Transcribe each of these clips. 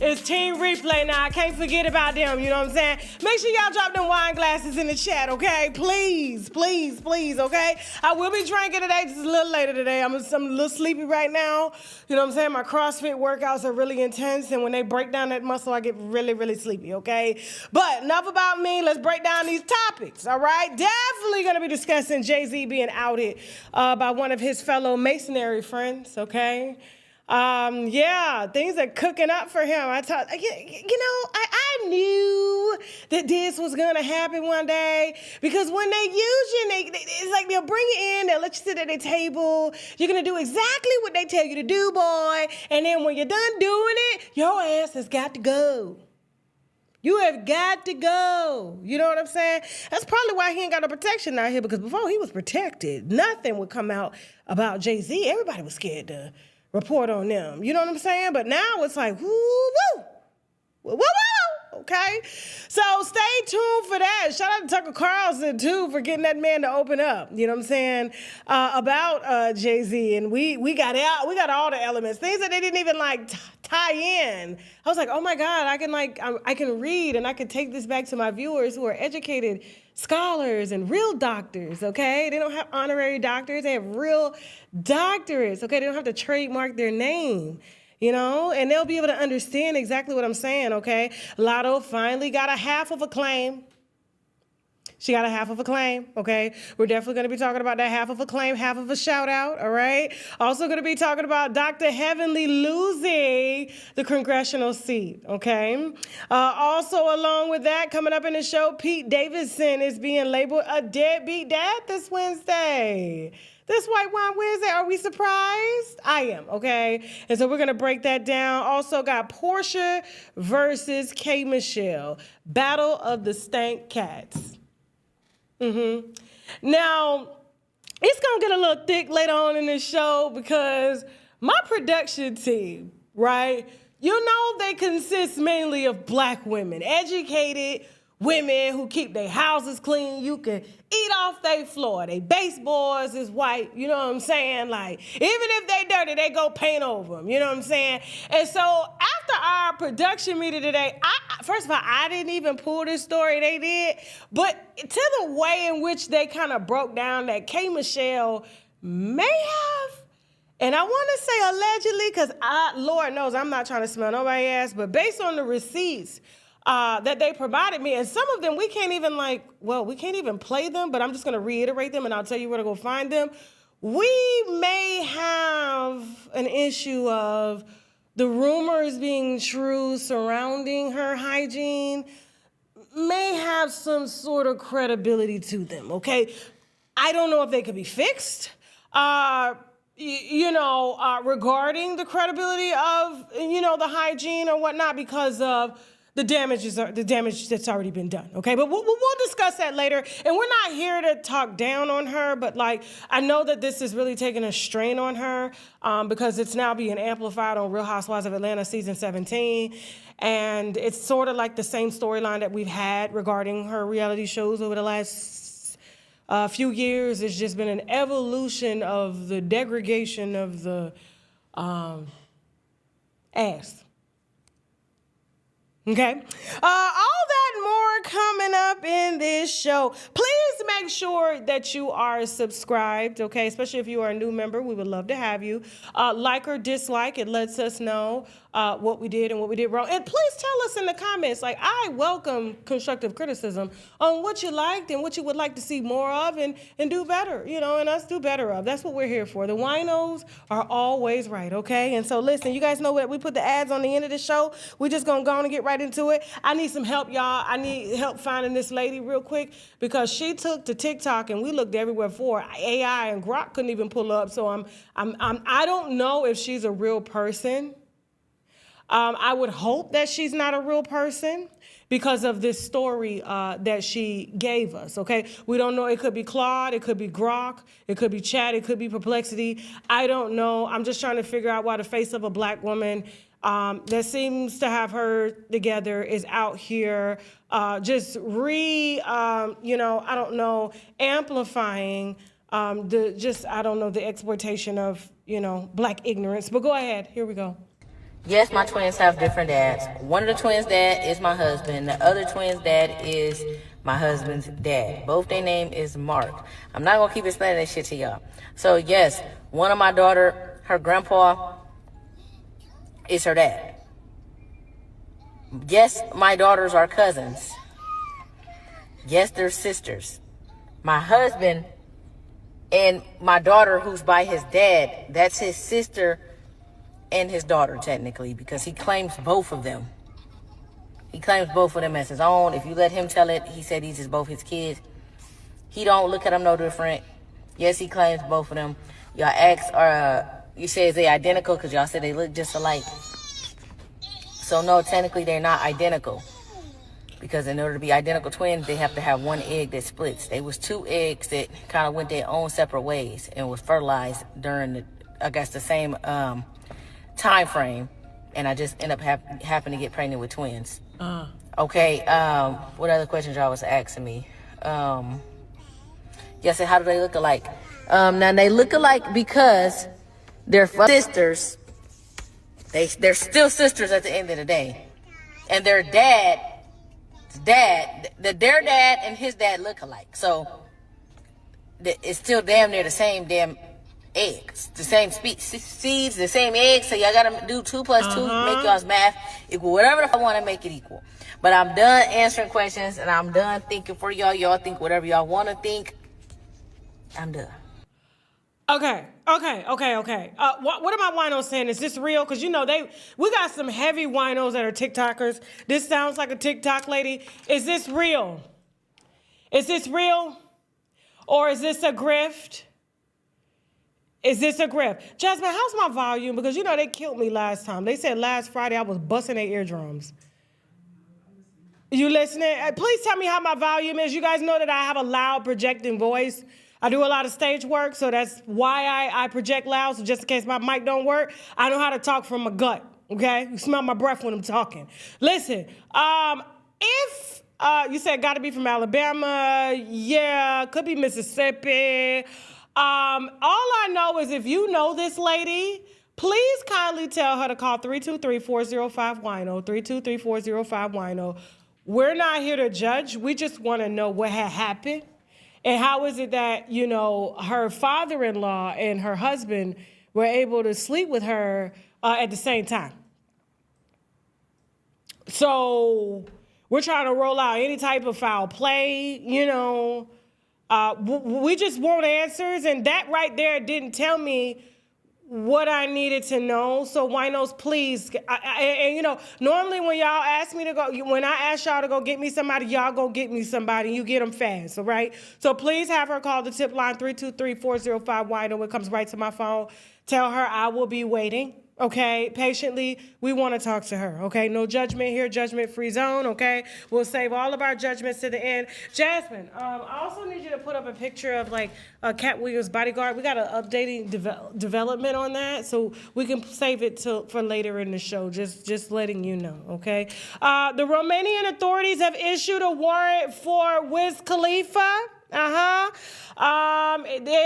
It's Team Replay now. I can't forget about them, you know what I'm saying? Make sure y'all drop them wine glasses in the chat, okay? Please, please, please, okay? I will be drinking today, just a little later today. I'm a little sleepy right now. You know what I'm saying? My CrossFit workouts are really intense, and when they break down that muscle, I get really, really sleepy, okay? But enough about me. Let's break down these topics, all right? Definitely going to be discussing Jay-Z being outed by one of his fellow Masonry friends, okay? Yeah, things are cooking up for him. I knew that this was gonna happen one day, because when they use you, it's like they'll bring you in, they'll let you sit at their table. You're gonna do exactly what they tell you to do, boy. And then when you're done doing it, your ass has got to go. You have got to go. You know what I'm saying? That's probably why he ain't got no protection out here, because before he was protected, nothing would come out about Jay-Z. Everybody was scared to report on them. You know what I'm saying? But now it's like, woo, woo, woo, woo, okay? So stay tuned for that. Shout out to Tucker Carlson, too, for getting that man to open up, you know what I'm saying, about Jay-Z. And we got all the elements, things that they didn't even, tie in. I was like, oh, my God, I can read, and I can take this back to my viewers who are educated scholars and real doctors, okay? They don't have honorary doctors. They have real doctorates, okay? They don't have to trademark their name, you know? And they'll be able to understand exactly what I'm saying, okay? Lotto finally got a half of a claim. She got a half of a claim, okay? We're definitely going to be talking about that half of a claim, half of a shout out, all right? Also going to be talking about Dr. Heavenly losing the congressional seat, okay? Also along with that, coming up in the show, Pete Davidson is being labeled a deadbeat dad this Wednesday. This White Wine Wednesday, are we surprised? I am, okay? And so we're going to break that down. Also got Porsha versus K Michelle, Battle of the Stank Cats. Now, it's going to get a little thick later on in this show, because my production team, right, you know, they consist mainly of black women, educated women who keep their houses clean. You can eat off their floor. They baseboards is white, you know what I'm saying? Like, even if they dirty, they go paint over them, you know what I'm saying? And so after our production meeting today, first of all, I didn't even pull this story, they did. But to the way in which they kind of broke down that K Michelle may have, and I want to say allegedly, because Lord knows I'm not trying to smell nobody's ass, but based on the receipts that they provided me, and some of them we can't even play them, but I'm just going to reiterate them, and I'll tell you where to go find them. We may have an issue of the rumors being true surrounding her hygiene may have some sort of credibility to them, okay? I don't know if they could be fixed, regarding the credibility of, the hygiene or whatnot, because of the damage that's already been done, okay? But we'll discuss that later. And we're not here to talk down on her, but I know that this is really taking a strain on her because it's now being amplified on Real Housewives of Atlanta season 17. And it's sort of like the same storyline that we've had regarding her reality shows over the last few years. It's just been an evolution of the degradation of the ass. Okay. All that more coming up in this show. Please make sure that you are subscribed, okay? Especially if you are a new member, we would love to have you. Like or dislike, it lets us know what we did and what we did wrong. And please tell us in the comments, like, I welcome constructive criticism on what you liked and what you would like to see more of and do better, you know, and us do better of. That's what we're here for. The winos are always right, okay? And so listen, you guys know that we put the ads on the end of the show. We're just gonna go on and get right into it. I need some help, y'all. I need help finding this lady real quick because she took to TikTok and we looked everywhere for her. AI and Grok couldn't even pull up. So I don't know if she's a real person. I would hope that she's not a real person because of this story that she gave us, okay? We don't know. It could be Claude. It could be Grok. It could be Chat. It could be Perplexity. I don't know. I'm just trying to figure out why the face of a black woman that seems to have her together is out here just you know, I don't know, amplifying the exploitation of, you know, black ignorance. But go ahead. Here we go. Yes, my twins have different dads. One of the twins' dad is my husband. The other twins' dad is my husband's dad. Both their name is Mark. I'm not gonna keep explaining that shit to y'all. So yes, one of my daughter, her grandpa is her dad. Yes, my daughters are cousins. Yes, they're sisters. My husband and my daughter, who's by his dad, that's his sister and his daughter, technically, because he claims both of them. He claims both of them as his own. If you let him tell it, he said he's just both his kids. He don't look at them no different. Yes, he claims both of them. Y'all ask, you say, is they identical? Because y'all said they look just alike. So no, technically they're not identical. Because in order to be identical twins, they have to have one egg that splits. They was two eggs that kind of went their own separate ways and was fertilized during the same time frame, and I just end up having to get pregnant with twins. Okay, what other questions y'all was asking me? Yes, how do they look alike? Now they look alike because they're sisters. They're still sisters at the end of the day, and their dad and his dad look alike. So it's still damn near the same damn eggs, the same seeds, the same eggs. So y'all gotta do 2 + 2, make y'all's math equal whatever I want to make it equal. But I'm done answering questions and I'm done thinking for y'all. Y'all think whatever y'all want to think. I'm done. Okay. What are my winos saying? Is this real? Because, you know, we got some heavy winos that are TikTokers. This sounds like a TikTok lady. Is this real? Is this real? Or is this a grift? Is this a grift? Jasmine, how's my volume? Because, you know, they killed me last time. They said last Friday I was busting their eardrums. You listening? Please tell me how my volume is. You guys know that I have a loud projecting voice. I do a lot of stage work, so that's why I project loud, so just in case my mic don't work, I know how to talk from my gut, okay? You smell my breath when I'm talking. Listen, if you said got to be from Alabama, yeah, could be Mississippi. All I know is if you know this lady, please kindly tell her to call 323-405-WINO, 323-405-WINO. We're not here to judge. We just want to know what had happened. And how is it that, you know, her father-in-law and her husband were able to sleep with her at the same time? So we're trying to roll out any type of foul play, you know. We just want answers, and that right there didn't tell me what I needed to know. So winos, please, and you know, normally when y'all ask me to go, when I ask y'all to go get me somebody, y'all go get me somebody, and you get them fast, all right? So please have her call the tip line 323-405-WINO. It comes right to my phone. Tell her I will be waiting. Okay, patiently, we want to talk to her, okay? No judgment here, judgment-free zone, okay? We'll save all of our judgments to the end. Jasmine, I also need you to put up a picture of, like, Cat Williams' bodyguard. We got an updating development on that, so we can save it for later in the show, just letting you know, okay? The Romanian authorities have issued a warrant for Wiz Khalifa. They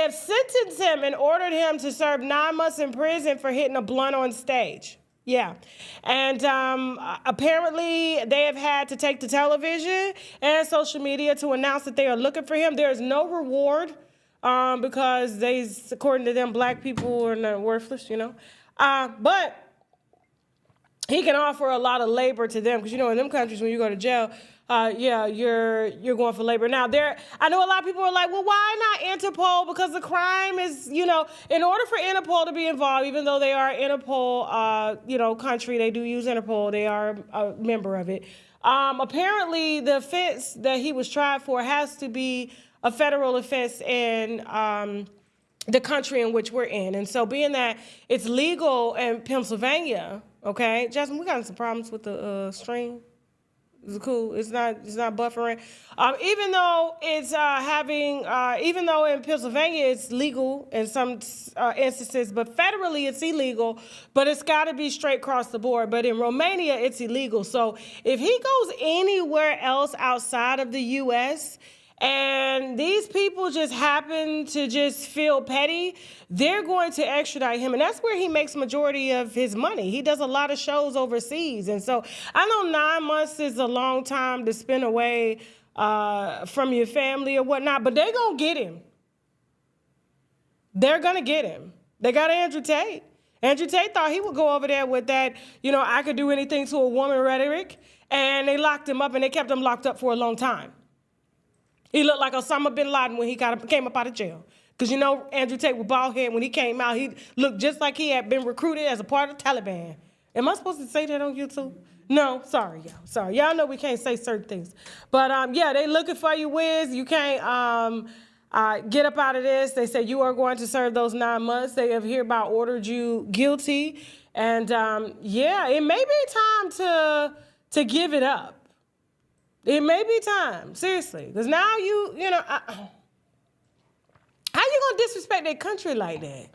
have sentenced him and ordered him to serve 9 months in prison for hitting a blunt on stage. Yeah. And apparently they have had to take to television and social media to announce that they are looking for him. There is no reward because according to them, black people are not worthless, you know. But he can offer a lot of labor to them because, you know, in them countries, when you go to jail, you're going for labor. Now, I know a lot of people are like, well, why not Interpol? Because the crime is, you know, in order for Interpol to be involved, even though they are Interpol, country, they do use Interpol, they are a member of it. Apparently, the offense that he was tried for has to be a federal offense in the country in which we're in. And so being that it's legal in Pennsylvania, okay, Jasmine, we got some problems with the stream. Is it cool? It's not buffering. Even though even though in Pennsylvania it's legal in some instances, but federally it's illegal, but it's got to be straight across the board. But in Romania, it's illegal. So if he goes anywhere else outside of the U.S., and these people just happen to just feel petty, they're going to extradite him. And that's where he makes majority of his money. He does a lot of shows overseas. And so I know 9 months is a long time to spend away from your family or whatnot, but they're going to get him. They're going to get him. They got Andrew Tate. Andrew Tate thought he would go over there with that, I could do anything to a woman rhetoric. And they locked him up, and they kept him locked up for a long time. He looked like Osama bin Laden when he came up out of jail. Because, Andrew Tate was bald head. When he came out, he looked just like he had been recruited as a part of the Taliban. Am I supposed to say that on YouTube? No, sorry, y'all. Sorry. Y'all know we can't say certain things. But, they looking for you, Wiz. You can't get up out of this. They said you are going to serve those 9 months. They have hereby ordered you guilty. And, it may be time to give it up. It may be time, seriously, because now how you gonna disrespect their country like that?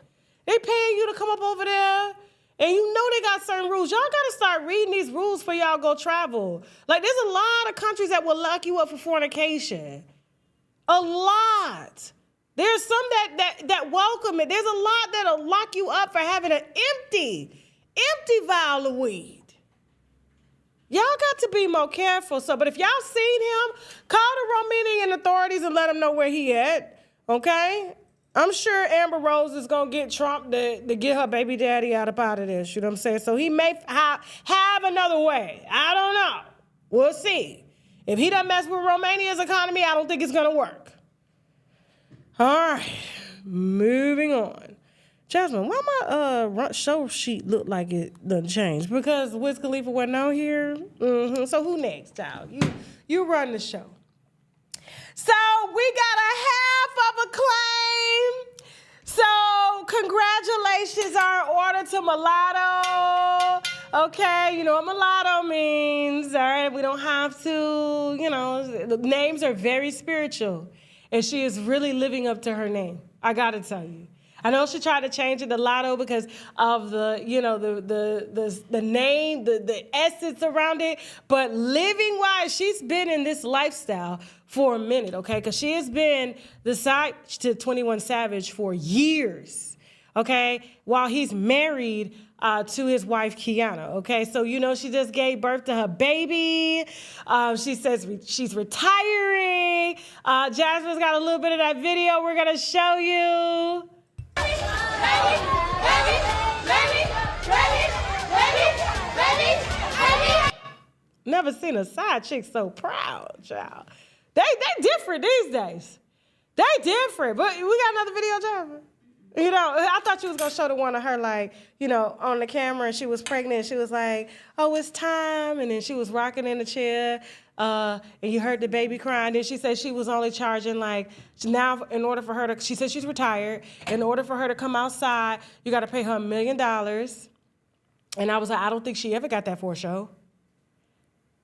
They paying you to come up over there, and they got certain rules. Y'all gotta start reading these rules for y'all go travel. Like, there's a lot of countries that will lock you up for fornication. A lot. There's some that welcome it. There's a lot that'll lock you up for having an empty vial of weed. Y'all got to be more careful. But if y'all seen him, call the Romanian authorities and let them know where he at, okay? I'm sure Amber Rose is going to get Trump to get her baby daddy out of this, you know what I'm saying? So he may have another way. I don't know. We'll see. If he doesn't mess with Romania's economy, I don't think it's going to work. All right, moving on. Jasmine, why my show sheet look like it done changed? Because Wiz Khalifa wasn't out here? Mm-hmm. So who next, child? You run the show. So we got a half of a claim. So congratulations are in order to Mulatto. Okay, you know what mulatto means. All right, we don't have to, the names are very spiritual. And she is really living up to her name. I got to tell you. I know she tried to change it to Lotto because of the name, the essence around it. But living-wise, she's been in this lifestyle for a minute, okay? Because she has been the side to 21 Savage for years, okay? While he's married to his wife, Kiana, okay? So, she just gave birth to her baby. She says she's retiring. Jasmine's got a little bit of that video we're going to show you. Never seen a side chick so proud, child. They different these days. They different. But we got another video, Jasmine. I thought you was going to show the one of her, on the camera, and she was pregnant. She was like, oh, it's time. And then she was rocking in the chair, and you heard the baby crying. Then she said she was only charging, now in order for her she said she's retired. In order for her to come outside, you got to pay her $1 million. And I was like, I don't think she ever got that for a show.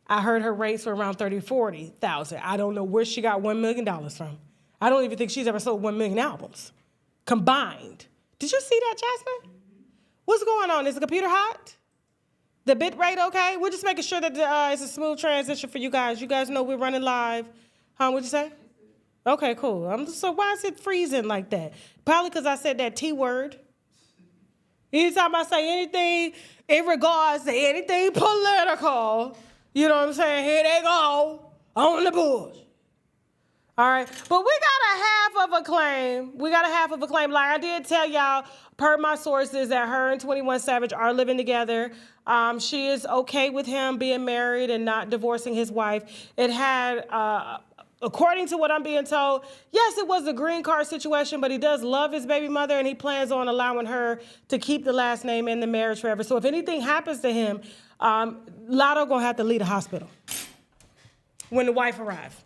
I heard her rates were around $30,000-$40,000. I don't know where she got $1 million from. I don't even think she's ever sold 1 million albums. Combined. Did you see that, Jasmine? What's going on? Is the computer hot? The bit rate okay? We're just making sure that it's a smooth transition for you guys. You guys know we're running live. What'd you say? Okay, cool. So why is it freezing like that? Probably because I said that T word. Anytime I say anything in regards to anything political, you know what I'm saying? Here they go on the bush. All right, but we got a half of a claim. Like I did tell y'all, per my sources, that her and 21 Savage are living together. She is okay with him being married and not divorcing his wife. It had, according to what I'm being told, yes, it was a green card situation, but he does love his baby mother, and he plans on allowing her to keep the last name in the marriage forever. So if anything happens to him, Lotto gonna have to leave the hospital when the wife arrives.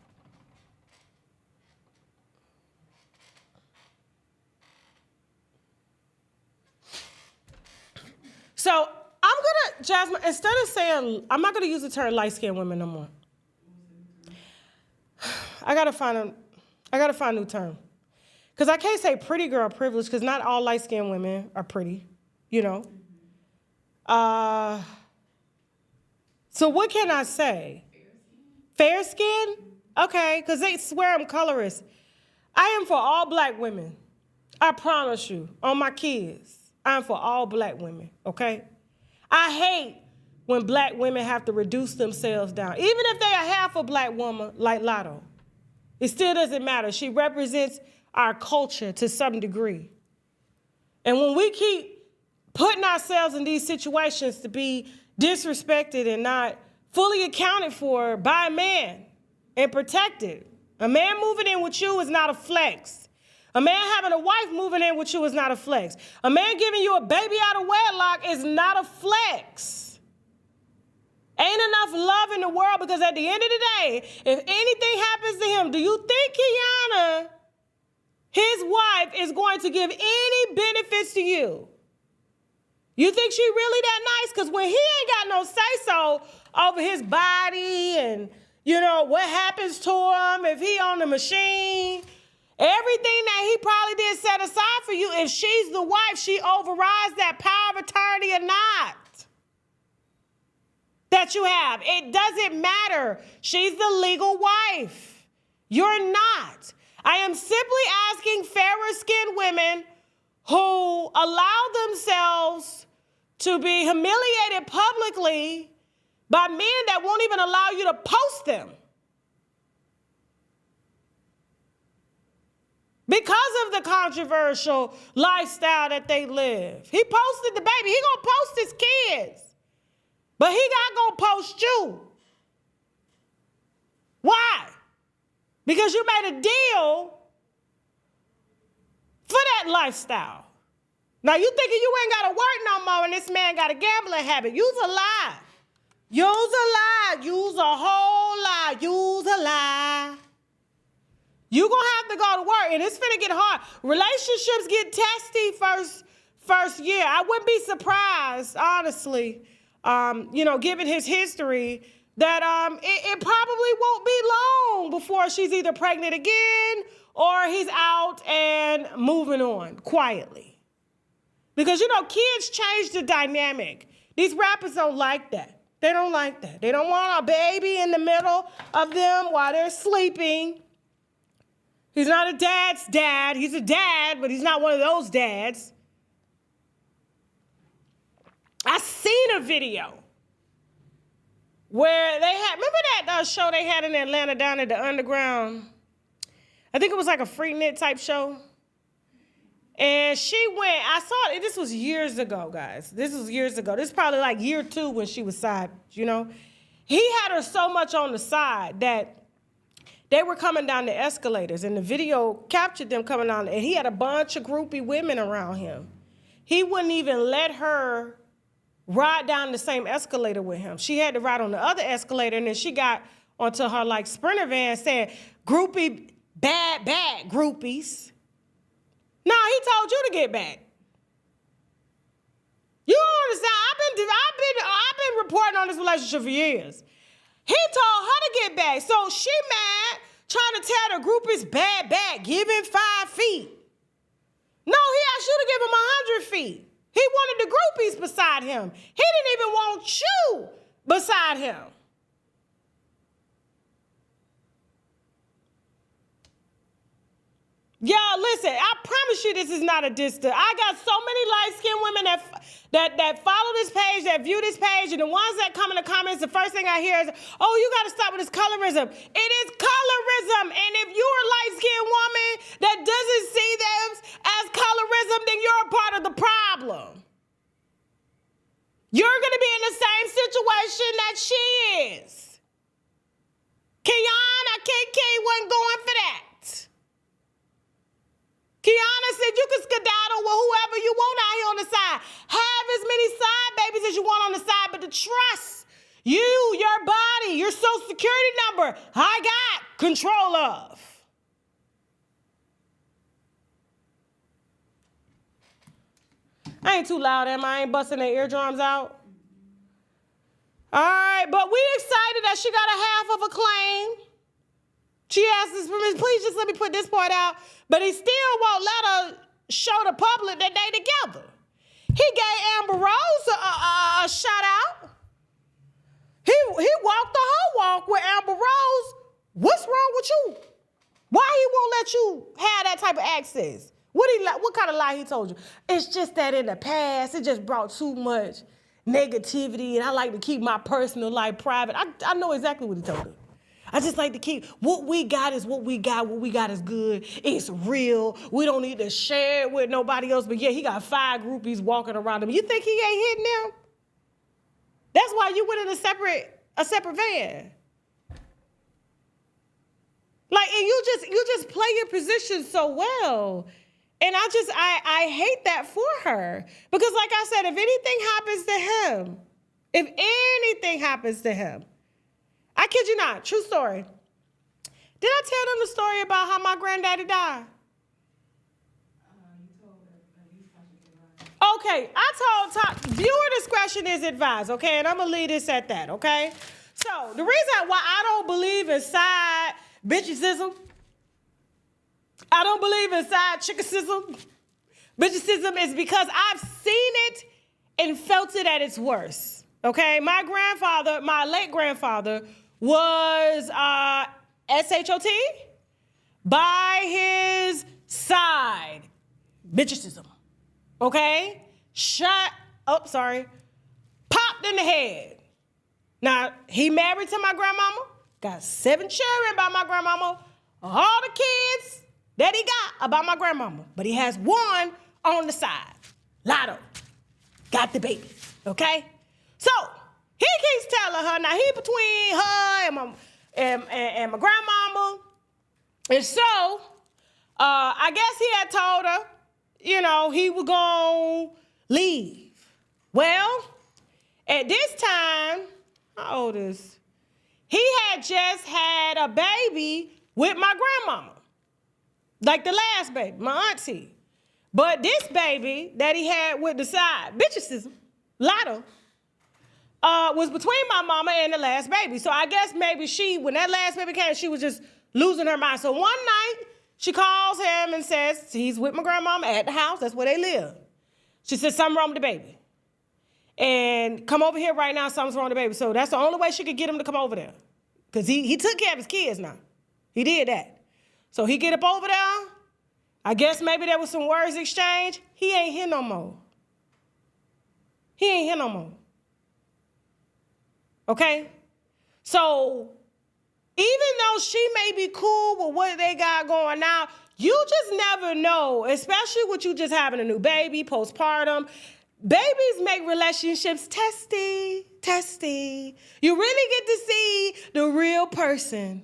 So I'm gonna, Jasmine, instead of saying, I'm not gonna use the term light-skinned women no more. I gotta find a new term. Because I can't say pretty girl privilege, because not all light-skinned women are pretty, you know. So what can I say? Fair skin? Okay, because they swear I'm colorist. I am for all black women. I promise you, on my kids. I'm for all black women, okay? I hate when black women have to reduce themselves down. Even if they are half a black woman like Lotto, it still doesn't matter. She represents our culture to some degree. And when we keep putting ourselves in these situations to be disrespected and not fully accounted for by a man and protected, a man moving in with you is not a flex. A man having a wife moving in with you is not a flex. A man giving you a baby out of wedlock is not a flex. Ain't enough love in the world, because at the end of the day, if anything happens to him, do you think Kiana, his wife, is going to give any benefits to you? You think she really that nice? Because when he ain't got no say-so over his body and, you know, what happens to him if he on the machine, everything that he probably did set aside for you, if she's the wife, she overrides that power of attorney or not that you have. It doesn't matter. She's the legal wife. You're not. I am simply asking fairer-skinned women who allow themselves to be humiliated publicly by men that won't even allow you to post them, because of the controversial lifestyle that they live. He posted the baby. He gonna post his kids. But he not gonna post you. Why? Because you made a deal for that lifestyle. Now you thinking you ain't gotta work no more and this man got a gambling habit. Use a lie. Use a lie. Use a whole lie. Use a lie. You're going to have to go to work, and it's finna get hard. Relationships get testy first year. I wouldn't be surprised, honestly, you know, given his history, that it probably won't be long before she's either pregnant again or he's out and moving on quietly. Because, you know, kids change the dynamic. These rappers don't like that. They don't like that. They don't want a baby in the middle of them while they're sleeping. He's not a dad's dad. He's a dad, but he's not one of those dads. I seen a video where they had, remember that show they had in Atlanta down at the Underground? I think it was like a free knit type show. And she went, I saw it, this was years ago, guys. This was years ago. This is probably like year 2 when she was side, you know. He had her so much on the side that they were coming down the escalators, and the video captured them coming down, and he had a bunch of groupie women around him. He wouldn't even let her ride down the same escalator with him. She had to ride on the other escalator, and then she got onto her like Sprinter van saying, groupie, bad groupies. No, he told you to get back. You don't understand. I've been reporting on this relationship for years. He told her to get back. So she mad, trying to tell the groupies bad, give him 5 feet. No, he asked you to give him 100 feet. He wanted the groupies beside him. He didn't even want you beside him. Y'all, listen, I promise you this is not a diss. I got so many light-skinned women that follow this page, that view this page, and the ones that come in the comments, the first thing I hear is, oh, you got to stop with this colorism. It is colorism, and if you're a light-skinned woman that doesn't see them as colorism, then you're a part of the problem. You're going to be in the same situation that she is. Kiana KK wasn't going for that. Kiana said you can skedaddle with whoever you want out here on the side. Have as many side babies as you want on the side, but to trust you, your body, your social security number, I got control of. I ain't too loud, am I? I ain't busting their eardrums out. All right, but we excited that she got a half of a claim. She asked us, please just let me put this part out. But he still won't let her show the public that they together. He gave Amber Rose a shout out. He walked the whole walk with Amber Rose. What's wrong with you? Why he won't let you have that type of access? What kind of lie he told you? It's just that in the past, it just brought too much negativity, and I like to keep my personal life private. I know exactly what he told her. I just like to keep what we got is what we got. What we got is good. It's real. We don't need to share it with nobody else. But yeah, he got 5 groupies walking around him. You think he ain't hitting them? That's why you went in a separate van. Like, and you just play your position so well. And I hate that for her. Because like I said, if anything happens to him, I kid you not, true story. Did I tell them the story about how my granddaddy died? You told Okay, I told viewer discretion is advised, okay? And I'm going to leave this at that, okay? So, the reason why I don't believe in side bitchesism, I don't believe in side chickersism, bitchesism is because I've seen it and felt it at its worst, okay? My late grandfather, was SHOT by his side. Bitchesism. Okay? Popped in the head. Now, he married to my grandmama, got 7 children by my grandmama, all the kids that he got about my grandmama. But he has 1 on the side. Lotto. Got the baby. Okay? So, he keeps telling her, now he between her and my grandmama. And so, I guess he had told her, he was going to leave. Well, at this time, how old is he? Had just had a baby with my grandmama. Like the last baby, my auntie. But this baby that he had with the side, bitchesism, Lotto, was between my mama and the last baby. So I guess maybe when that last baby came, she was just losing her mind. So one night, she calls him and says, he's with my grandmama at the house. That's where they live. She said, something wrong with the baby. And come over here right now, something's wrong with the baby. So that's the only way she could get him to come over there. Because he took care of his kids now. He did that. So he get up over there. I guess maybe there was some words exchanged. He ain't here no more. Okay? So, even though she may be cool with what they got going now, you just never know, especially with you just having a new baby, postpartum. Babies make relationships testy. You really get to see the real person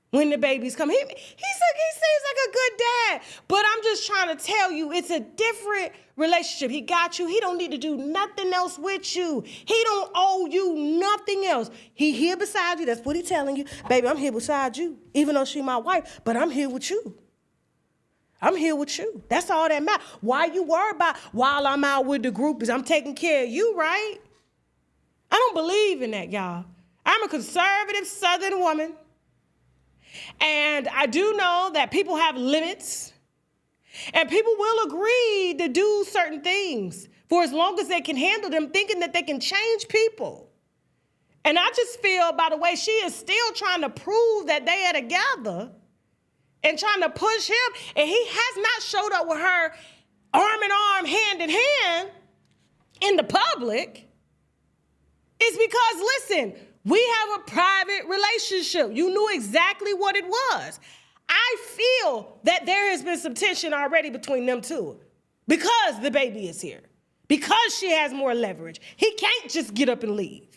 when the babies come. He seems like a good dad, but I'm just trying to tell you, it's a different relationship. He got you. He don't need to do nothing else with you. He don't owe you nothing else. He here beside you. That's what he's telling you. Baby, I'm here beside you, even though she my wife, but I'm here with you. That's all that matters. Why you worry about while I'm out with the groupies? I'm taking care of you, right? I don't believe in that, y'all. I'm a conservative Southern woman. And I do know that people have limits. And people will agree to do certain things for as long as they can handle them, thinking that they can change people. And I just feel, by the way, she is still trying to prove that they are together. and trying to push him, and he has not showed up with her arm in arm, hand in hand in the public, is because, listen, we have a private relationship. You knew exactly what it was. I feel that there has been some tension already between them two because the baby is here, because she has more leverage. He can't just get up and leave.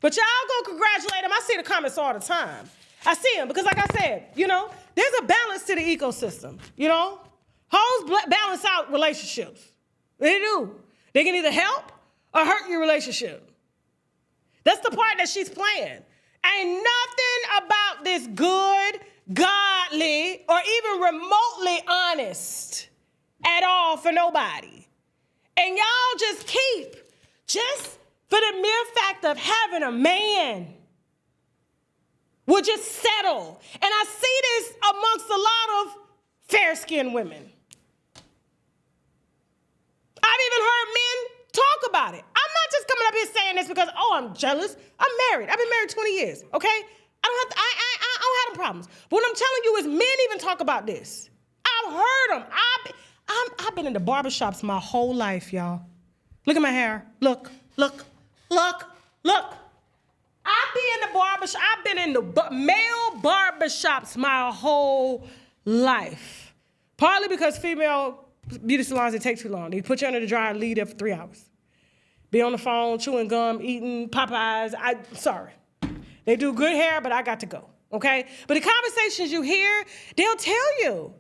But y'all go congratulate him. I see the comments all the time. I see them because, like I said, you know, there's a balance to the ecosystem, you know? Hoes balance out relationships. They do. They can either help or hurt your relationship. That's the part that she's playing. Ain't nothing about this good, godly, or even remotely honest at all for nobody. And y'all just keep, just for the mere fact of having a man, will just settle. And I see this amongst a lot of fair-skinned women. I've even heard men talk about it. I'm not just coming up here saying this because, oh, I'm jealous. I'm married. I've been married 20 years, okay? I don't have them problems. But what I'm telling you is men even talk about this. I've heard them. I've been in the barbershops my whole life, y'all. Look at my hair. Look. I've been in the male barbershops my whole life. Partly because female beauty salons, they take too long. They put you under the dryer and leave there for 3 hours. Be on the phone, chewing gum, eating Popeyes. Sorry. They do good hair, but I got to go, okay? But the conversations you hear, they'll tell you.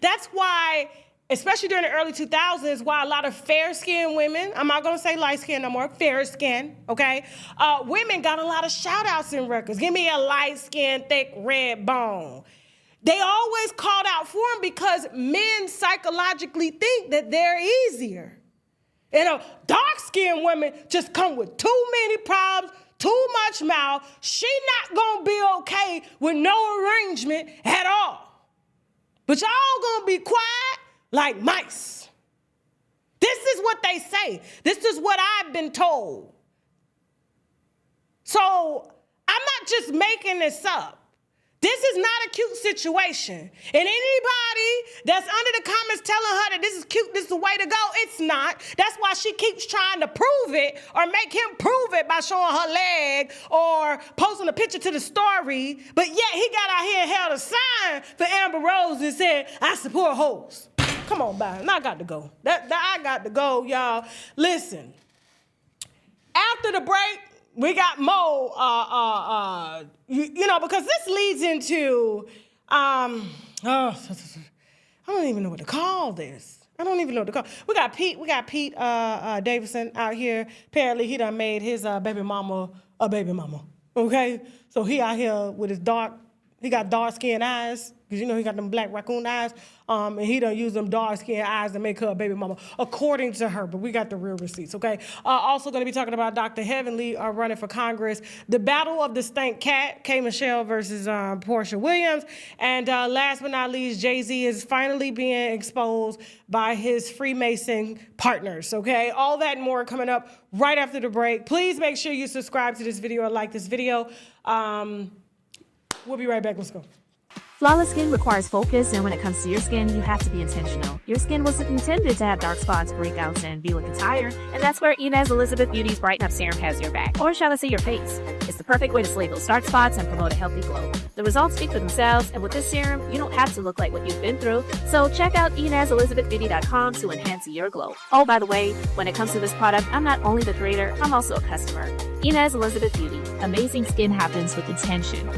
That's why, especially during the early 2000s, why a lot of fair-skinned women, I'm not gonna say light-skinned no more, fair-skinned, okay? Women got a lot of shout-outs in records. Give me a light-skinned, thick, red bone. They always called out for them because men psychologically think that they're easier. You know, dark-skinned women just come with too many problems, too much mouth. She not gonna be okay with no arrangement at all. But y'all gonna be quiet like mice. This is what they say. This is what I've been told. So I'm not just making this up. This is not a cute situation. And anybody that's under the comments telling her that this is cute, this is the way to go, it's not. That's why she keeps trying to prove it or make him prove it by showing her leg or posting a picture to the story. But yet he got out here and held a sign for Amber Rose and said, I support hoes. Come on, Byron. I got to go. I got to go, y'all. Listen, after the break, we got more, you know, because this leads into, I don't even know what to call this. We got Pete Davidson out here. Apparently he done made his baby mama a baby mama, okay? So he out here with his he got dark-skinned eyes, because you know he got them black raccoon eyes, and he done use them dark-skinned eyes to make her a baby mama, according to her, but we got the real receipts, okay? Also gonna be talking about Dr. Heavenly running for Congress, the battle of the stank cat, K. Michelle versus Porsha Williams, and last but not least, Jay-Z is finally being exposed by his Freemason partners, okay? All that and more coming up right after the break. Please make sure you subscribe to this video or like this video. We'll be right back. Let's go. Flawless skin requires focus, and when it comes to your skin, you have to be intentional. Your skin wasn't intended to have dark spots, breakouts, and be looking tired, and that's where Inez Elizabeth Beauty's Brighten Up Serum has your back. Or shall I say your face? It's the perfect way to slay those dark spots and promote a healthy glow. The results speak for themselves, and with this serum, you don't have to look like what you've been through, so check out InezElizabethBeauty.com to enhance your glow. Oh, by the way, when it comes to this product, I'm not only the creator, I'm also a customer. Inez Elizabeth Beauty. Amazing skin happens with intention.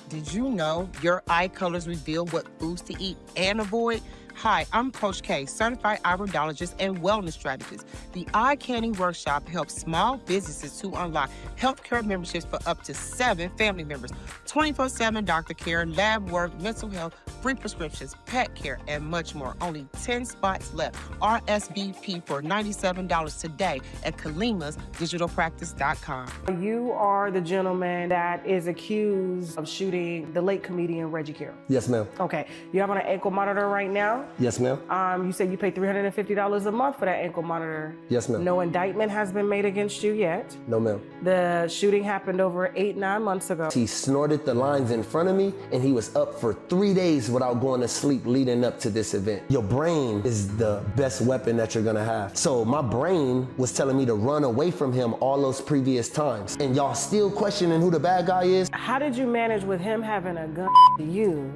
Did you know your eye colors reveal what foods to eat and avoid? Hi, I'm Coach K, certified iridologist and wellness strategist. The Eye Candy Workshop helps small businesses to unlock healthcare memberships for up to 7 family members, 24/7 doctor care, lab work, mental health, free prescriptions, pet care, and much more. Only 10 spots left. RSVP for $97 today at KalimasDigitalPractice.com. You are the gentleman that is accused of shooting the late comedian Reggie Carroll. Yes, ma'am. Okay, you have on an ankle monitor right now. Yes, ma'am. You said you pay $350 a month for that ankle monitor. Yes, ma'am. No indictment has been made against you yet. No, ma'am. The shooting happened over 8-9 months ago. He snorted the lines in front of me, and he was up for 3 days without going to sleep leading up to this event. Your brain is the best weapon that you're gonna have. So my brain was telling me to run away from him all those previous times. And y'all still questioning who the bad guy is? How did you manage with him having a gun to you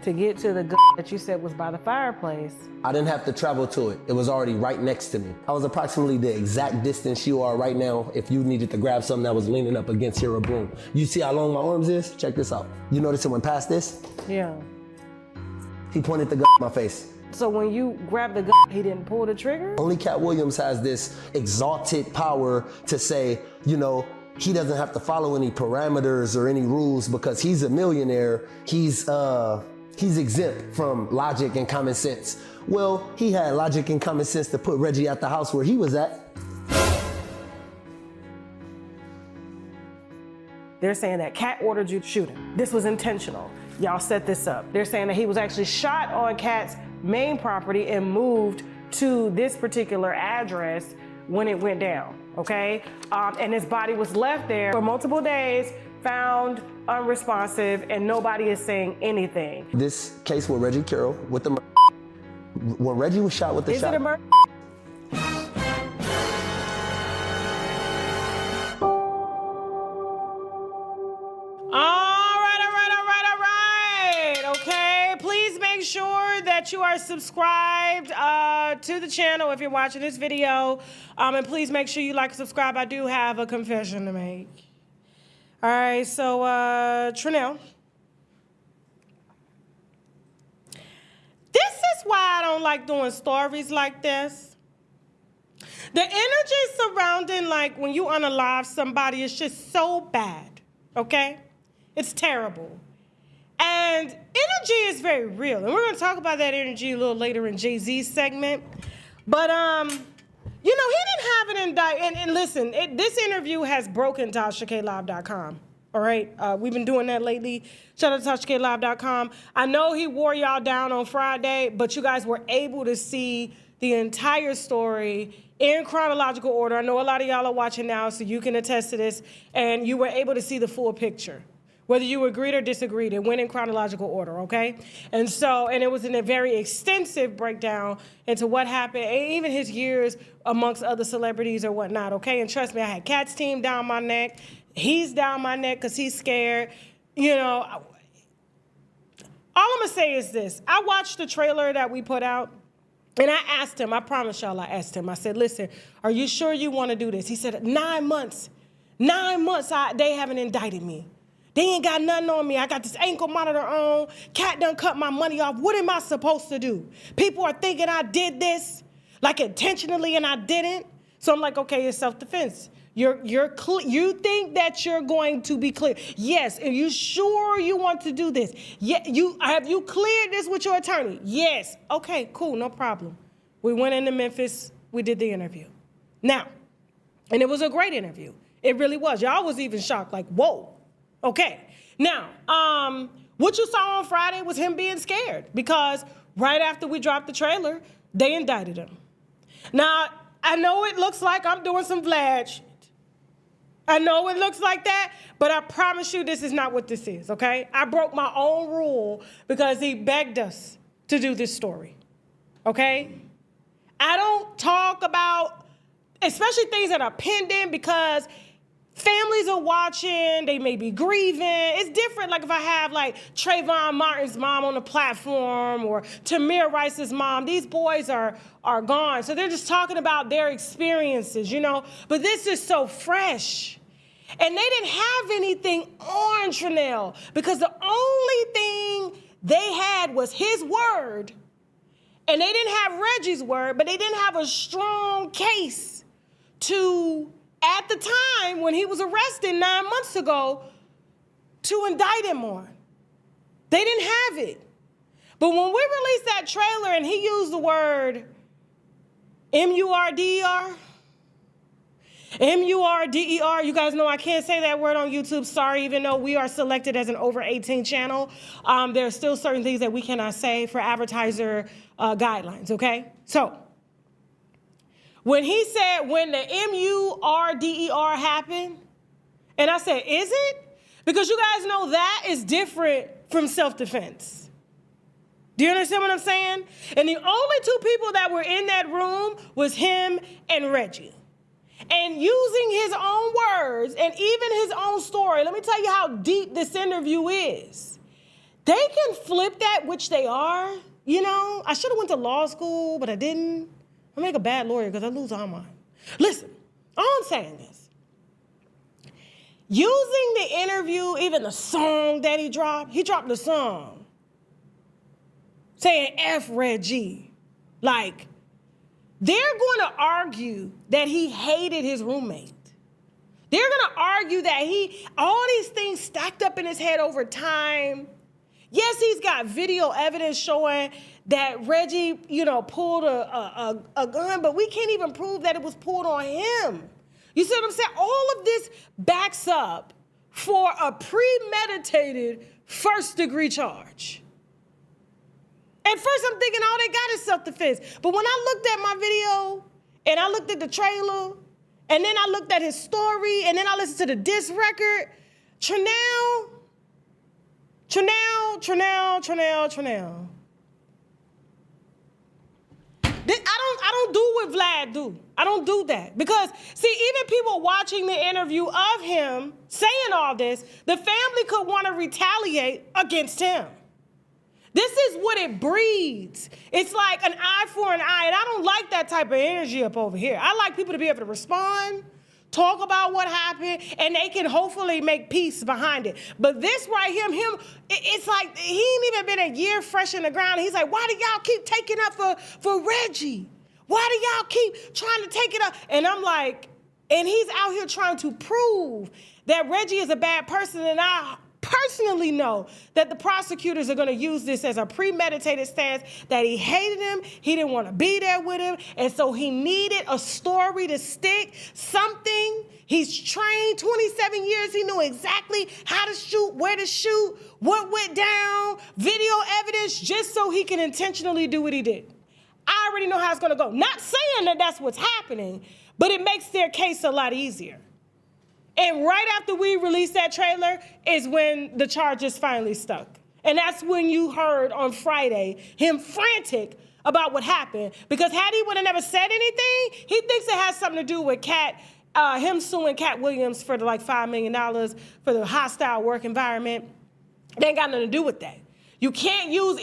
to get to the gun that you said was by the fireplace? I didn't have to travel to it. It was already right next to me. I was approximately the exact distance you are right now if you needed to grab something that was leaning up against here, a broom. You see how long my arms is? Check this out. You notice it went past this? Yeah. He pointed the gun at my face. So when you grabbed the gun, he didn't pull the trigger? Only Cat Williams has this exalted power to say, you know, he doesn't have to follow any parameters or any rules because he's a millionaire. He's exempt from logic and common sense. Well, he had logic and common sense to put Reggie at the house where he was at. They're saying that Cat ordered you to shoot him. This was intentional. Y'all set this up. They're saying that he was actually shot on Cat's main property and moved to this particular address when it went down, okay? And his body was left there for multiple days, found unresponsive, and nobody is saying anything. This case with Reggie Carroll, with the when Reggie was shot with the shot. Is it a murder? Okay, please make sure that you are subscribed to the channel if you're watching this video. And please make sure you like and subscribe. I do have a confession to make. All right, so Trinell. This is why I don't like doing stories like this. The energy surrounding, like, when you unalive somebody is just so bad, okay? It's terrible. And energy is very real. And we're going to talk about that energy a little later in Jay-Z's segment. But, you know, he didn't have an indictment. And listen, this interview has broken TashaKLive.com. All right? We've been doing that lately. Shout out to TashaKLive.com. I know he wore y'all down on Friday, but you guys were able to see the entire story in chronological order. I know a lot of y'all are watching now, so you can attest to this. And you were able to see the full picture. Whether you agreed or disagreed, it went in chronological order, okay? And it was in a very extensive breakdown into what happened, and even his years amongst other celebrities or whatnot, okay? And trust me, I had Cat's team down my neck. He's down my neck because he's scared. You know, all I'm gonna say is this. I watched the trailer that we put out, and I asked him, I promise y'all I asked him. I said, listen, are you sure you wanna do this? He said, 9 months. 9 months, they haven't indicted me. They ain't got nothing on me. I got this ankle monitor on. Cat done cut my money off. What am I supposed to do? People are thinking I did this, like intentionally, and I didn't. So I'm like, okay, it's self-defense. You think that you're going to be clear? Yes. Are you sure you want to do this? Yeah. Have you cleared this with your attorney? Yes. Okay. Cool. No problem. We went into Memphis. We did the interview. Now, and it was a great interview. It really was. Y'all was even shocked. Like, whoa. Okay, now, what you saw on Friday was him being scared because right after we dropped the trailer, they indicted him. Now, I know it looks like I'm doing some Vlad shit. I know it looks like that, but I promise you this is not what this is, okay? I broke my own rule because he begged us to do this story, okay? I don't talk about, especially things that are pending, because families are watching, they may be grieving. It's different, like if I have like Trayvon Martin's mom on the platform or Tamir Rice's mom. These boys are gone, so they're just talking about their experiences, you know? But this is so fresh. And they didn't have anything on Trinell because the only thing they had was his word. And they didn't have Reggie's word, but they didn't have a strong case to, at the time when he was arrested 9 months ago, to indict him on. They didn't have it. But when we released that trailer and he used the word M-U-R-D-E-R, M-U-R-D-E-R, you guys know I can't say that word on YouTube, sorry, even though we are selected as an over 18 channel. There are still certain things that we cannot say for advertiser guidelines, okay? So, when he said, when the M-U-R-D-E-R happened, and I said, is it? Because you guys know that is different from self-defense. Do you understand what I'm saying? And the only two people that were in that room was him and Reggie. And using his own words and even his own story, let me tell you how deep this interview is. They can flip that, which they are. You know, I should have went to law school, but I didn't. I make a bad lawyer because I lose all mine. Listen, all I'm saying is, using the interview, even the song that he dropped the song saying F Reggie. Like, they're going to argue that he hated his roommate. They're going to argue that all these things stacked up in his head over time. Yes, he's got video evidence showing that Reggie, you know, pulled a gun, but we can't even prove that it was pulled on him. You see what I'm saying? All of this backs up for a premeditated first-degree charge. At first, I'm thinking all they got is self-defense. But when I looked at my video, and I looked at the trailer, and then I looked at his story, and then I listened to the diss record, Trinell. I don't do what Vlad do. I don't do that. Because, see, even people watching the interview of him saying all this, the family could want to retaliate against him. This is what it breeds. It's like an eye for an eye, and I don't like that type of energy up over here. I like people to be able to respond, talk about what happened, and they can hopefully make peace behind it. But this right here, it's like he ain't even been a year fresh in the ground. He's like, why do y'all keep taking up for Reggie? Why do y'all keep trying to take it up? And I'm like, and he's out here trying to prove that Reggie is a bad person, and I personally know that the prosecutors are going to use this as a premeditated stance that he hated him, he didn't want to be there with him, and so he needed a story to stick, something. He's trained 27 years. He knew exactly how to shoot, where to shoot, what went down, video evidence, just so he can intentionally do what he did. I already know how it's going to go. Not saying that that's what's happening, but it makes their case a lot easier. And right after we released that trailer is when the charges finally stuck. And that's when you heard on Friday him frantic about what happened. Because had he would have never said anything, he thinks it has something to do with him suing Cat Williams for like $5 million for the hostile work environment. It ain't got nothing to do with that. You can't use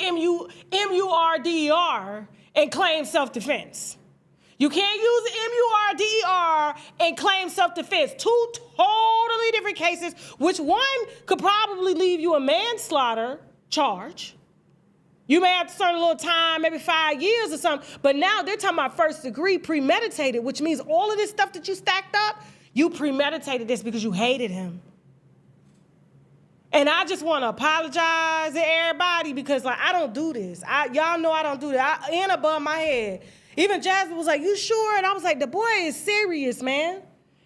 M-U-R-D-E-R and claim self-defense. You can't use M-U-R-D-E-R and claim self-defense. Two totally different cases, which one could probably leave you a manslaughter charge. You may have to serve a little time, maybe 5 years or something, but now they're talking about first degree premeditated, which means all of this stuff that you stacked up, you premeditated this because you hated him. And I just want to apologize to everybody because, like, I don't do this. Y'all know I don't do that. And above my head. Even Jasmine was like, you sure? And I was like, the boy is serious, man.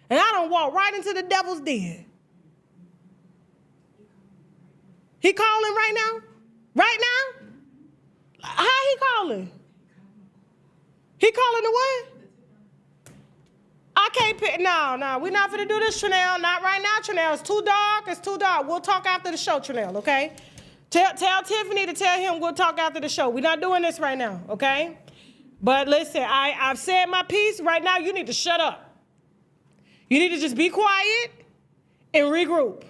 And I don't walk right into the devil's den. He calling right now? Right now? How he calling? He calling the what? I can't pick. No, we're not gonna do this, Trinell. Not right now, Trinell. It's too dark. It's too dark. We'll talk after the show, Trinell, okay? Tell Tiffany to tell him we'll talk after the show. We're not doing this right now, okay? But listen, I've said my piece. Right now, you need to shut up. You need to just be quiet and regroup.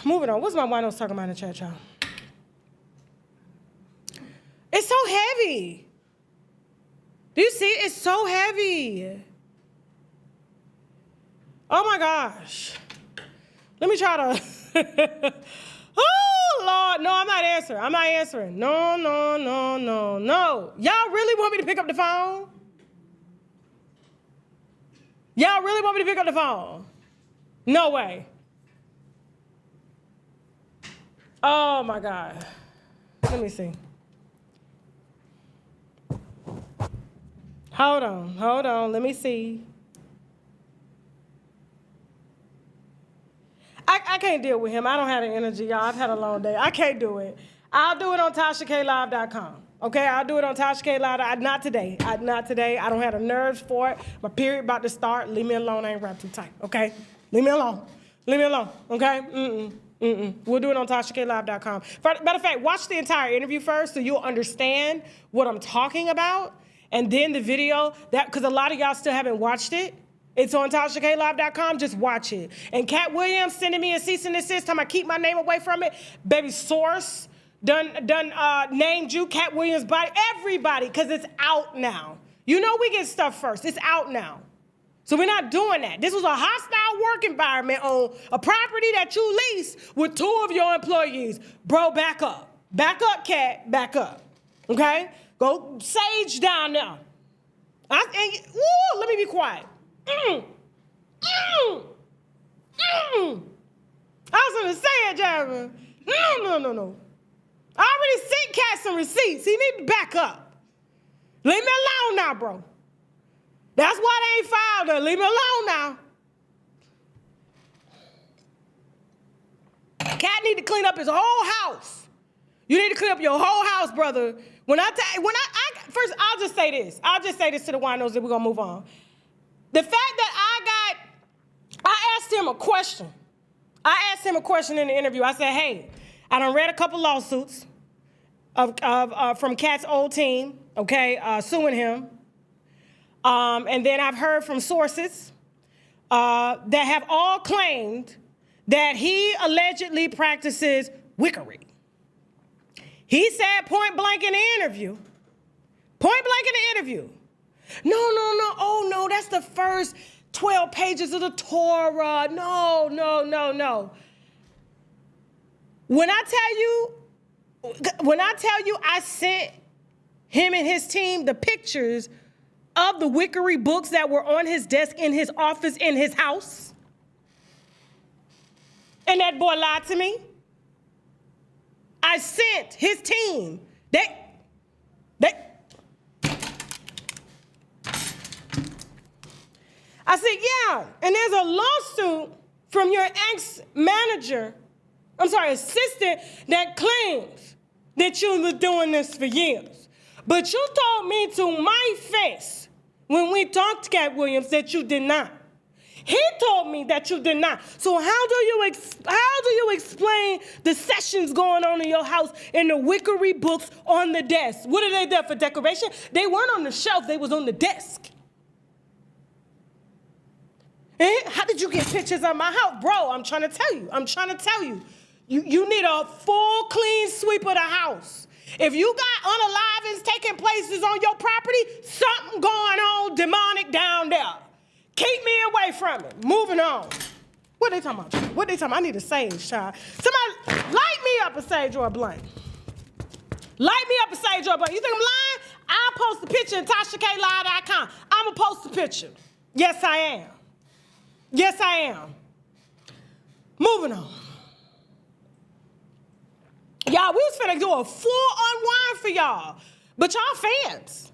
Moving on. What's my winos talking about in the chat, y'all? It's so heavy. Do you see? It's so heavy. Oh, my gosh. Let me try to... Oh, Lord. No, I'm not answering. No. Y'all really want me to pick up the phone? Y'all really want me to pick up the phone? No way. Oh, my God. Let me see. Hold on. Let me see. I can't deal with him. I don't have the energy, y'all. I've had a long day. I can't do it. I'll do it on TashaKLive.com. Okay, I'll do it on Tasha K Live. Not today. Not today. I don't have the nerves for it. My period about to start. Leave me alone. I ain't wrapped too tight. Okay, leave me alone. Leave me alone. Okay. We'll do it on TashaKLive.com. Matter of fact, watch the entire interview first so you'll understand what I'm talking about, and then the video because a lot of y'all still haven't watched it. It's on TashaKLive.com. Just watch it. And Cat Williams sending me a cease and desist time I keep my name away from it. Baby Source done named you Cat Williams by everybody because it's out now. You know we get stuff first. It's out now. So we're not doing that. This was a hostile work environment on a property that you lease with 2 of your employees. Bro, back up. Back up, Cat. Back up. Okay? Go sage down there. Let me be quiet. I was gonna say it, Jeremy. No. I already sent Cat some receipts. He need to back up. Leave me alone now, bro. That's why they ain't filed her. Leave me alone now. Cat need to clean up his whole house. You need to clean up your whole house, brother. First, I'll just say this. I'll just say this to the winos that we're gonna move on. The fact that I asked him a question. I asked him a question in the interview. I said, hey, I done read a couple lawsuits from Cat's old team, okay, suing him. And then I've heard from sources that have all claimed that he allegedly practices wickery. He said point blank in the interview. No. Oh, no, that's the first 12 pages of the Torah. No. When I tell you I sent him and his team the pictures of the wickery books that were on his desk in his office in his house, and that boy lied to me. I sent his team. I said, yeah, and there's a lawsuit from your assistant that claims that you was doing this for years. But you told me to my face when we talked to Cat Williams that you did not. He told me that you did not. So how do you explain the sessions going on in your house and the wickery books on the desk? What are they there for, decoration? They weren't on the shelf, they was on the desk. How did you get pictures of my house? Bro, I'm trying to tell you. You need a full clean sweep of the house. If you got unalivings taking places on your property, something going on demonic down there. Keep me away from it. Moving on. What they talking about? I need a sage, child. Somebody light me up a sage or a blunt. You think I'm lying? I'll post the picture in TashaKLive.com. I'm going to post the picture. Yes, I am. Moving on. Y'all, we was finna do a full unwind for y'all. But y'all fans.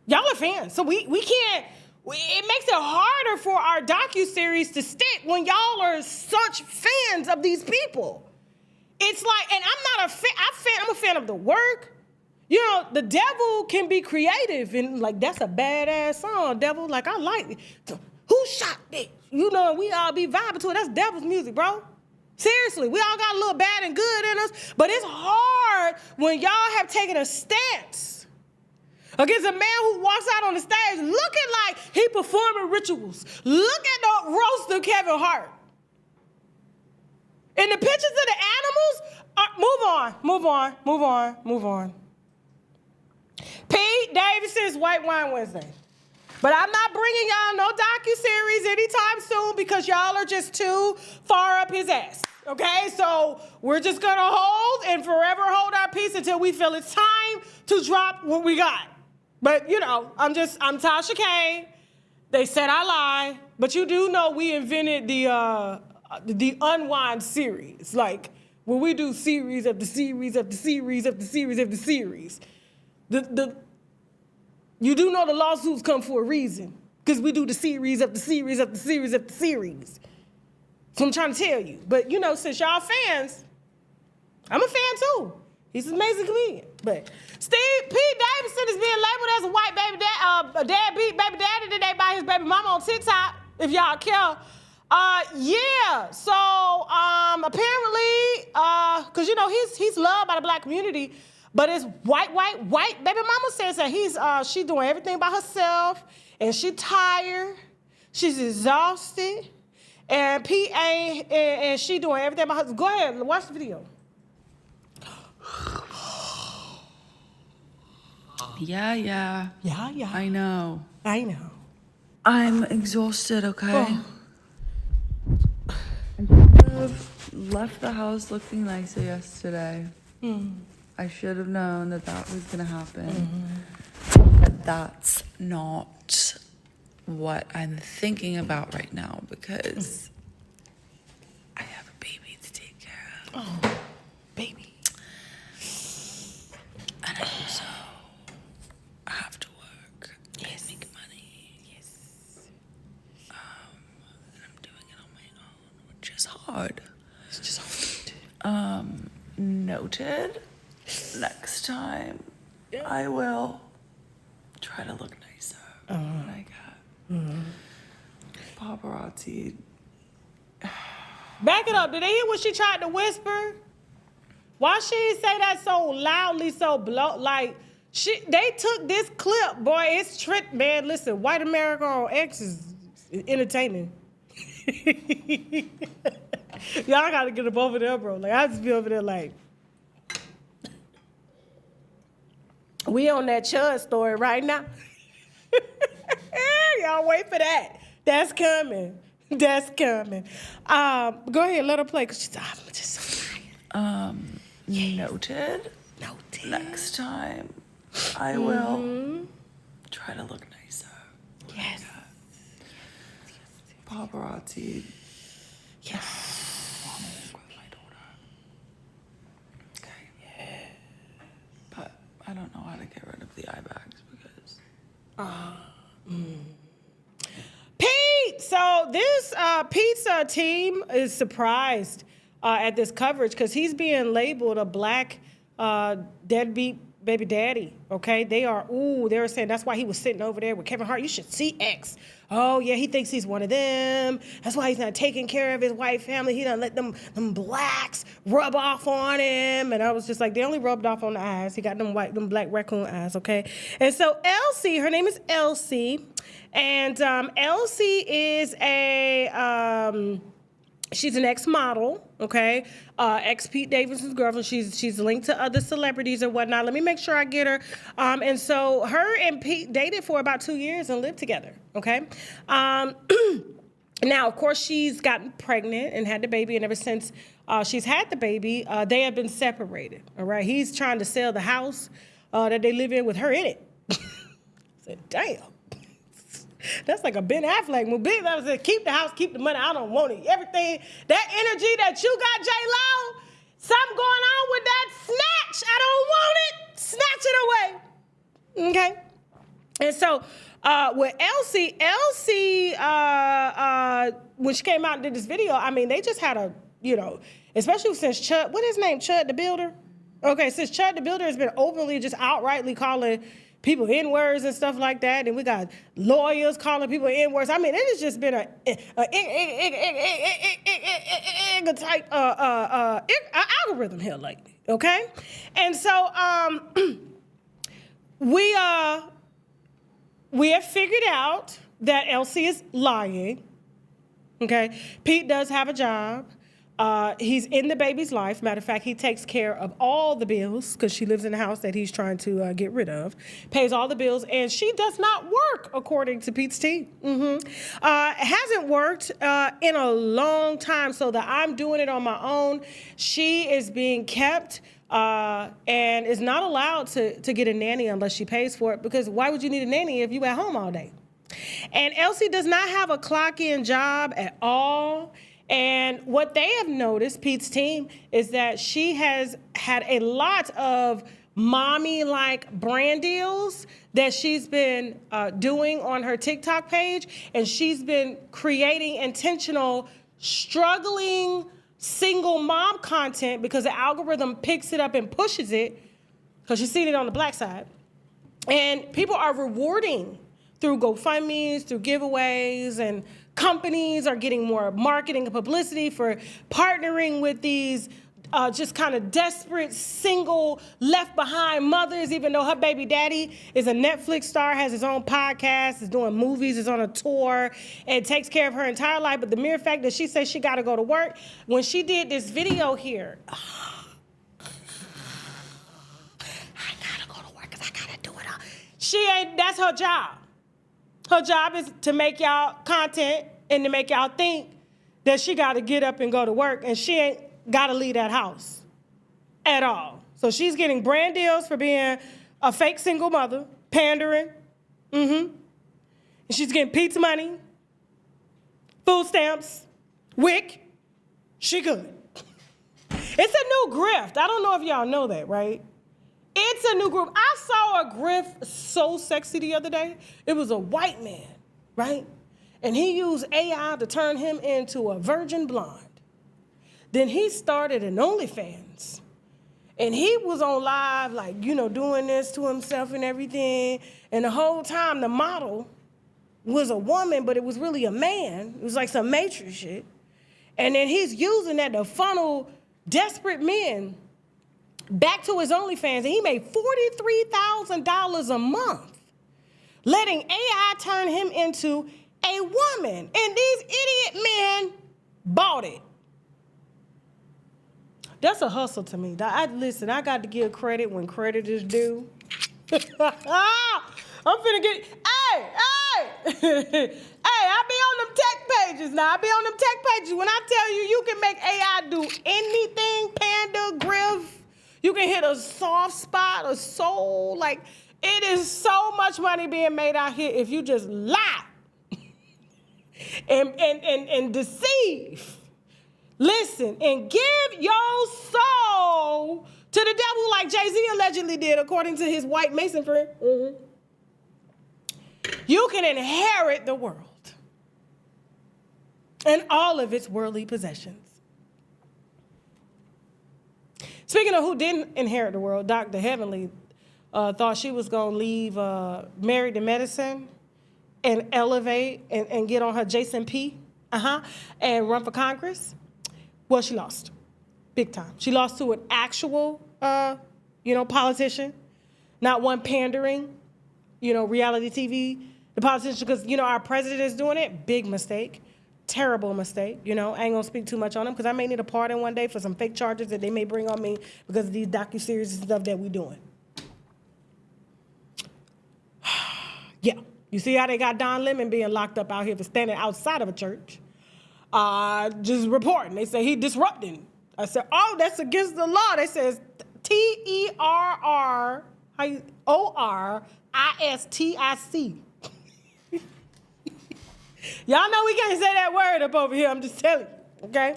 Y'all are fans. So we can't, it makes it harder for our docuseries to stick when y'all are such fans of these people. It's like, and I'm not a fan, I'm a fan of the work. You know, the devil can be creative and like, that's a badass song, devil. Like, I like it. So, who shot it? You know, we all be vibing to it. That's devil's music, bro. Seriously, we all got a little bad and good in us, but it's hard when y'all have taken a stance against a man who walks out on the stage looking like he performing rituals. Look at the roast of Kevin Hart. And the pictures of the animals, move on. Pete Davidson's White Wine Wednesday. But I'm not bringing y'all no docuseries anytime soon because y'all are just too far up his ass, okay? So we're just gonna hold and forever hold our peace until we feel it's time to drop what we got. But, you know, I'm Tasha K. They said I lie, but you do know we invented the unwind series. Like, where we do series after series after series after series after series. You do know the lawsuits come for a reason, because we do the series after series after series after series. So I'm trying to tell you. But, you know, since y'all fans, I'm a fan too. He's an amazing comedian. But Pete Davidson is being labeled as a white baby a deadbeat baby daddy today by his baby mama on TikTok, if y'all care. Yeah, so apparently, because, you know, he's loved by the black community, but his white baby mama says that she doing everything by herself, and she tired, she's exhausted, and Pete ain't, and she doing everything by herself. Go ahead, watch the video. Yeah. I know. I'm exhausted, okay? Oh. I should have left the house looking nicer yesterday. I should have known that was gonna happen. But that's not what I'm thinking about right now, because I have a baby to take care of. Oh, baby. And I also have to work and make money. Yes. And I'm doing it on my own, which is hard. It's just hard. Noted. Next time, I will try to look nicer than I can. Paparazzi. Back it up. Did they hear what she tried to whisper? Why she say that so loudly, so like they took this clip, boy. It's trick, man. Listen, white America on X is entertaining. Y'all gotta get up over there, bro. Like I just be over there, like we on that Chud story right now. Y'all wait for that. That's coming. That's coming. Go ahead, let her play, cause she's I'm just so tired. Noted. Next time, I will try to look nicer. Yes. Paparazzi. Yes. With my daughter. Okay. Yeah. But I don't know how to get rid of the eye bags because. Pete. So this Pete's team is surprised at this coverage because he's being labeled a black deadbeat baby daddy. Okay, they were saying that's why he was sitting over there with Kevin Hart. You should see X. Oh yeah, he thinks he's one of them. That's why he's not taking care of his white family. He done let them blacks rub off on him. And I was just like, they only rubbed off on the eyes. He got them black raccoon eyes. Okay, and so Elsie, her name is Elsie, and Elsie is she's an ex-model, okay? Ex-Pete Davidson's girlfriend. She's linked to other celebrities and whatnot. Let me make sure I get her. And so her and Pete dated for about 2 years and lived together, okay? Now, of course, she's gotten pregnant and had the baby, and ever since she's had the baby, they have been separated, all right? He's trying to sell the house that they live in with her in it. I said, damn. That's like a Ben Affleck movie. Ben Affleck said, keep the house, keep the money. I don't want it. Everything, that energy that you got, J-Lo, something going on with that snatch. I don't want it. Snatch it away. Okay? And so with Elsie, when she came out and did this video, I mean, they just had especially since Chud, what is his name, Chud the Builder? Okay, since Chud the Builder has been openly just outrightly calling people N-words and stuff like that, and we got lawyers calling people N-words. I mean, it has just been a type algorithm here lately, okay? And so we have figured out that Elsie is lying, okay? Pete does have a job. He's in the baby's life. Matter of fact, he takes care of all the bills because she lives in the house that he's trying to get rid of, pays all the bills, and she does not work, according to Pete's team. Hasn't worked in a long time, so that I'm doing it on my own. She is being kept and is not allowed to get a nanny unless she pays for it, because why would you need a nanny if you at home all day? And Elsie does not have a clock-in job at all. And what they have noticed, Pete's team, is that she has had a lot of mommy-like brand deals that she's been doing on her TikTok page. And she's been creating intentional, struggling single mom content because the algorithm picks it up and pushes it because she's seen it on the black side. And people are rewarding through GoFundMes, through giveaways, and companies are getting more marketing and publicity for partnering with these just kind of desperate, single, left behind mothers, even though her baby daddy is a Netflix star, has his own podcast, is doing movies, is on a tour, and takes care of her entire life. But the mere fact that she says she got to go to work, when she did this video here, I got to go to work because I got to do it all. That's her job. Her job is to make y'all content and to make y'all think that she got to get up and go to work, and she ain't got to leave that house at all. So she's getting brand deals for being a fake single mother, pandering. And she's getting pizza money, food stamps, WIC. She good. It's a new grift. I don't know if y'all know that, right? It's a new group. I saw a grift so sexy the other day. It was a white man, right? And he used AI to turn him into a virgin blonde. Then he started an OnlyFans. And he was on live, like, doing this to himself and everything. And the whole time, the model was a woman, but it was really a man. It was like some Matrix shit. And then he's using that to funnel desperate men back to his OnlyFans. And he made $43,000 a month, letting AI turn him into a woman. And these idiot men bought it. That's a hustle to me. Listen, I got to give credit when credit is due. I'm finna get, hey, I be on them tech pages now. I be on them tech pages. When I tell you, you can make AI do anything, Panda, Griff. You can hit a soft spot, a soul. Like, it is so much money being made out here if you just lie and deceive. Listen, and give your soul to the devil like Jay-Z allegedly did, according to his white Mason friend. You can inherit the world and all of its worldly possessions. Speaking of who didn't inherit the world, Dr. Heavenly thought she was going to leave Married to Medicine and elevate and get on her Jason P. And run for Congress. Well, she lost, big time. She lost to an actual, politician, not one pandering, reality TV, the politician, because, our president is doing it. Big mistake, terrible mistake. I ain't gonna speak too much on him because I may need a pardon one day for some fake charges that they may bring on me because of these docuseries and stuff that we doing. Yeah, you see how they got Don Lemon being locked up out here for standing outside of a church. Just reporting. They say he disrupting. I said, oh, that's against the law. They says TERRORISTIC. Y'all know we can't say that word up over here. I'm just telling you, okay?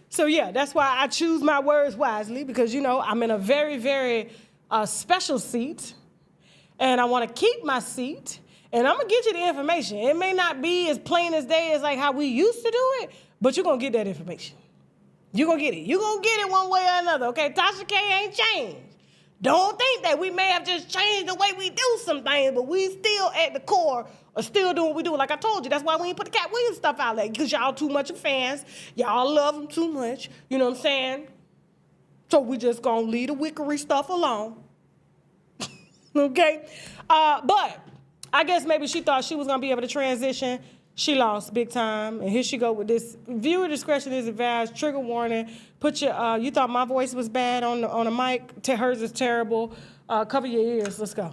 So yeah, that's why I choose my words wisely because, I'm in a very, very special seat and I want to keep my seat. And I'm going to get you the information. It may not be as plain as day as like how we used to do it, but you're going to get that information. You're going to get it. You're going to get it one way or another, okay? Tasha K ain't changed. Don't think that we may have just changed the way we do some things, but we still at the core are still doing what we do. Like I told you, that's why we ain't put the Cat Williams stuff out there, because y'all too much of fans. Y'all love them too much. You know what I'm saying? So we just going to leave the wickery stuff alone. Okay? But I guess maybe she thought she was going to be able to transition. She lost big time. And here she go with this. Viewer discretion is advised. Trigger warning. Put your, you thought my voice was bad on the mic. Hers is terrible. Cover your ears. Let's go.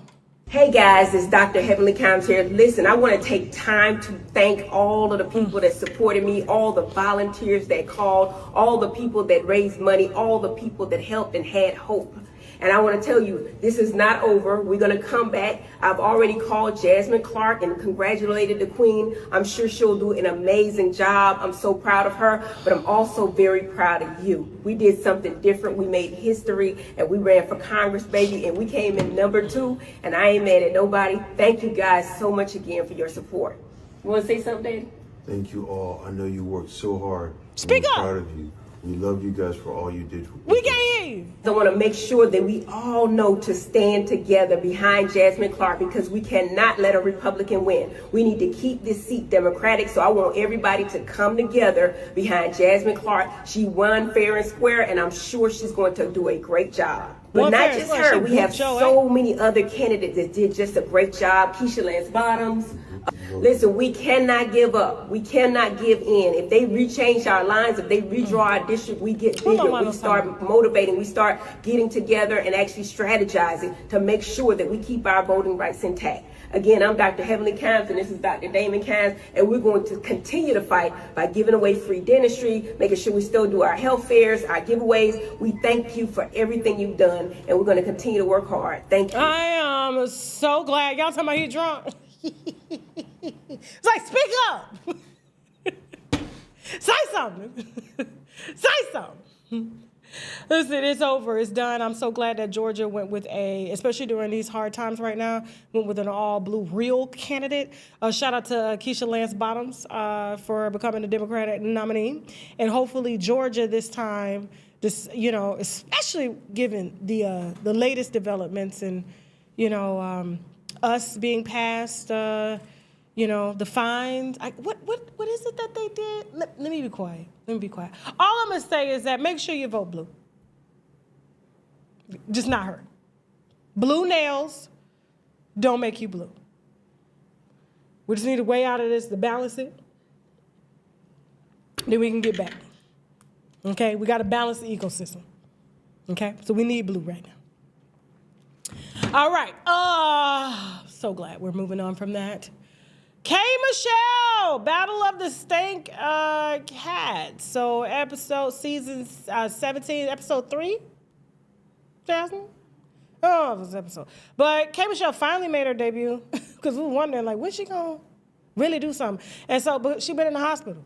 Hey guys, it's Dr. Heavenly Comes here. Listen, I want to take time to thank all of the people that supported me, all the volunteers that called, all the people that raised money, all the people that helped and had hope. And I want to tell you, this is not over. We're going to come back. I've already called Jasmine Clark and congratulated the Queen. I'm sure she'll do an amazing job. I'm so proud of her, but I'm also very proud of you. We did something different. We made history, and we ran for Congress, baby, and we came in number 2, and I ain't mad at nobody. Thank you guys so much again for your support. You want to say something, Daddy? Thank you all. I know you worked so hard. Speak up. I'm proud of you. We love you guys for all you did. We can't hear you. I want to make sure that we all know to stand together behind Jasmine Clark, because we cannot let a Republican win. We need to keep this seat Democratic. So I want everybody to come together behind Jasmine Clark. She won fair and square, and I'm sure she's going to do a great job. But not just her. We have so many other candidates that did just a great job. Keisha Lance Bottoms. Listen, we cannot give up. We cannot give in. If they rechange our lines, if they redraw our district, we get bigger. We start motivating. We start getting together and actually strategizing to make sure that we keep our voting rights intact. Again, I'm Dr. Heavenly Kimes, and this is Dr. Damon Kimes, and we're going to continue to fight by giving away free dentistry, making sure we still do our health fairs, our giveaways. We thank you for everything you've done, and we're going to continue to work hard. Thank you. I am so glad. Y'all talking about he drunk? It's like, speak up. Say something. Say something. Listen, it's over. It's done. I'm so glad that Georgia went with especially during these hard times right now, went with an all-blue real candidate. Shout out to Keisha Lance Bottoms for becoming the Democratic nominee. And hopefully Georgia this time, especially given the latest developments and, us being passed, the fines. What is it that they did? Let me be quiet. All I'm going to say is that make sure you vote blue. Just not her. Blue nails don't make you blue. We just need a way out of this to balance it. Then we can get back. Okay? We got to balance the ecosystem. Okay? So we need blue right now. All right. So glad we're moving on from that. K Michelle, Battle of the Stank Cats. So season 17, episode 3? Jasmine? Oh, it was episode. But K Michelle finally made her debut because we were wondering, like, when's she going to really do something? And so, but she been in the hospital.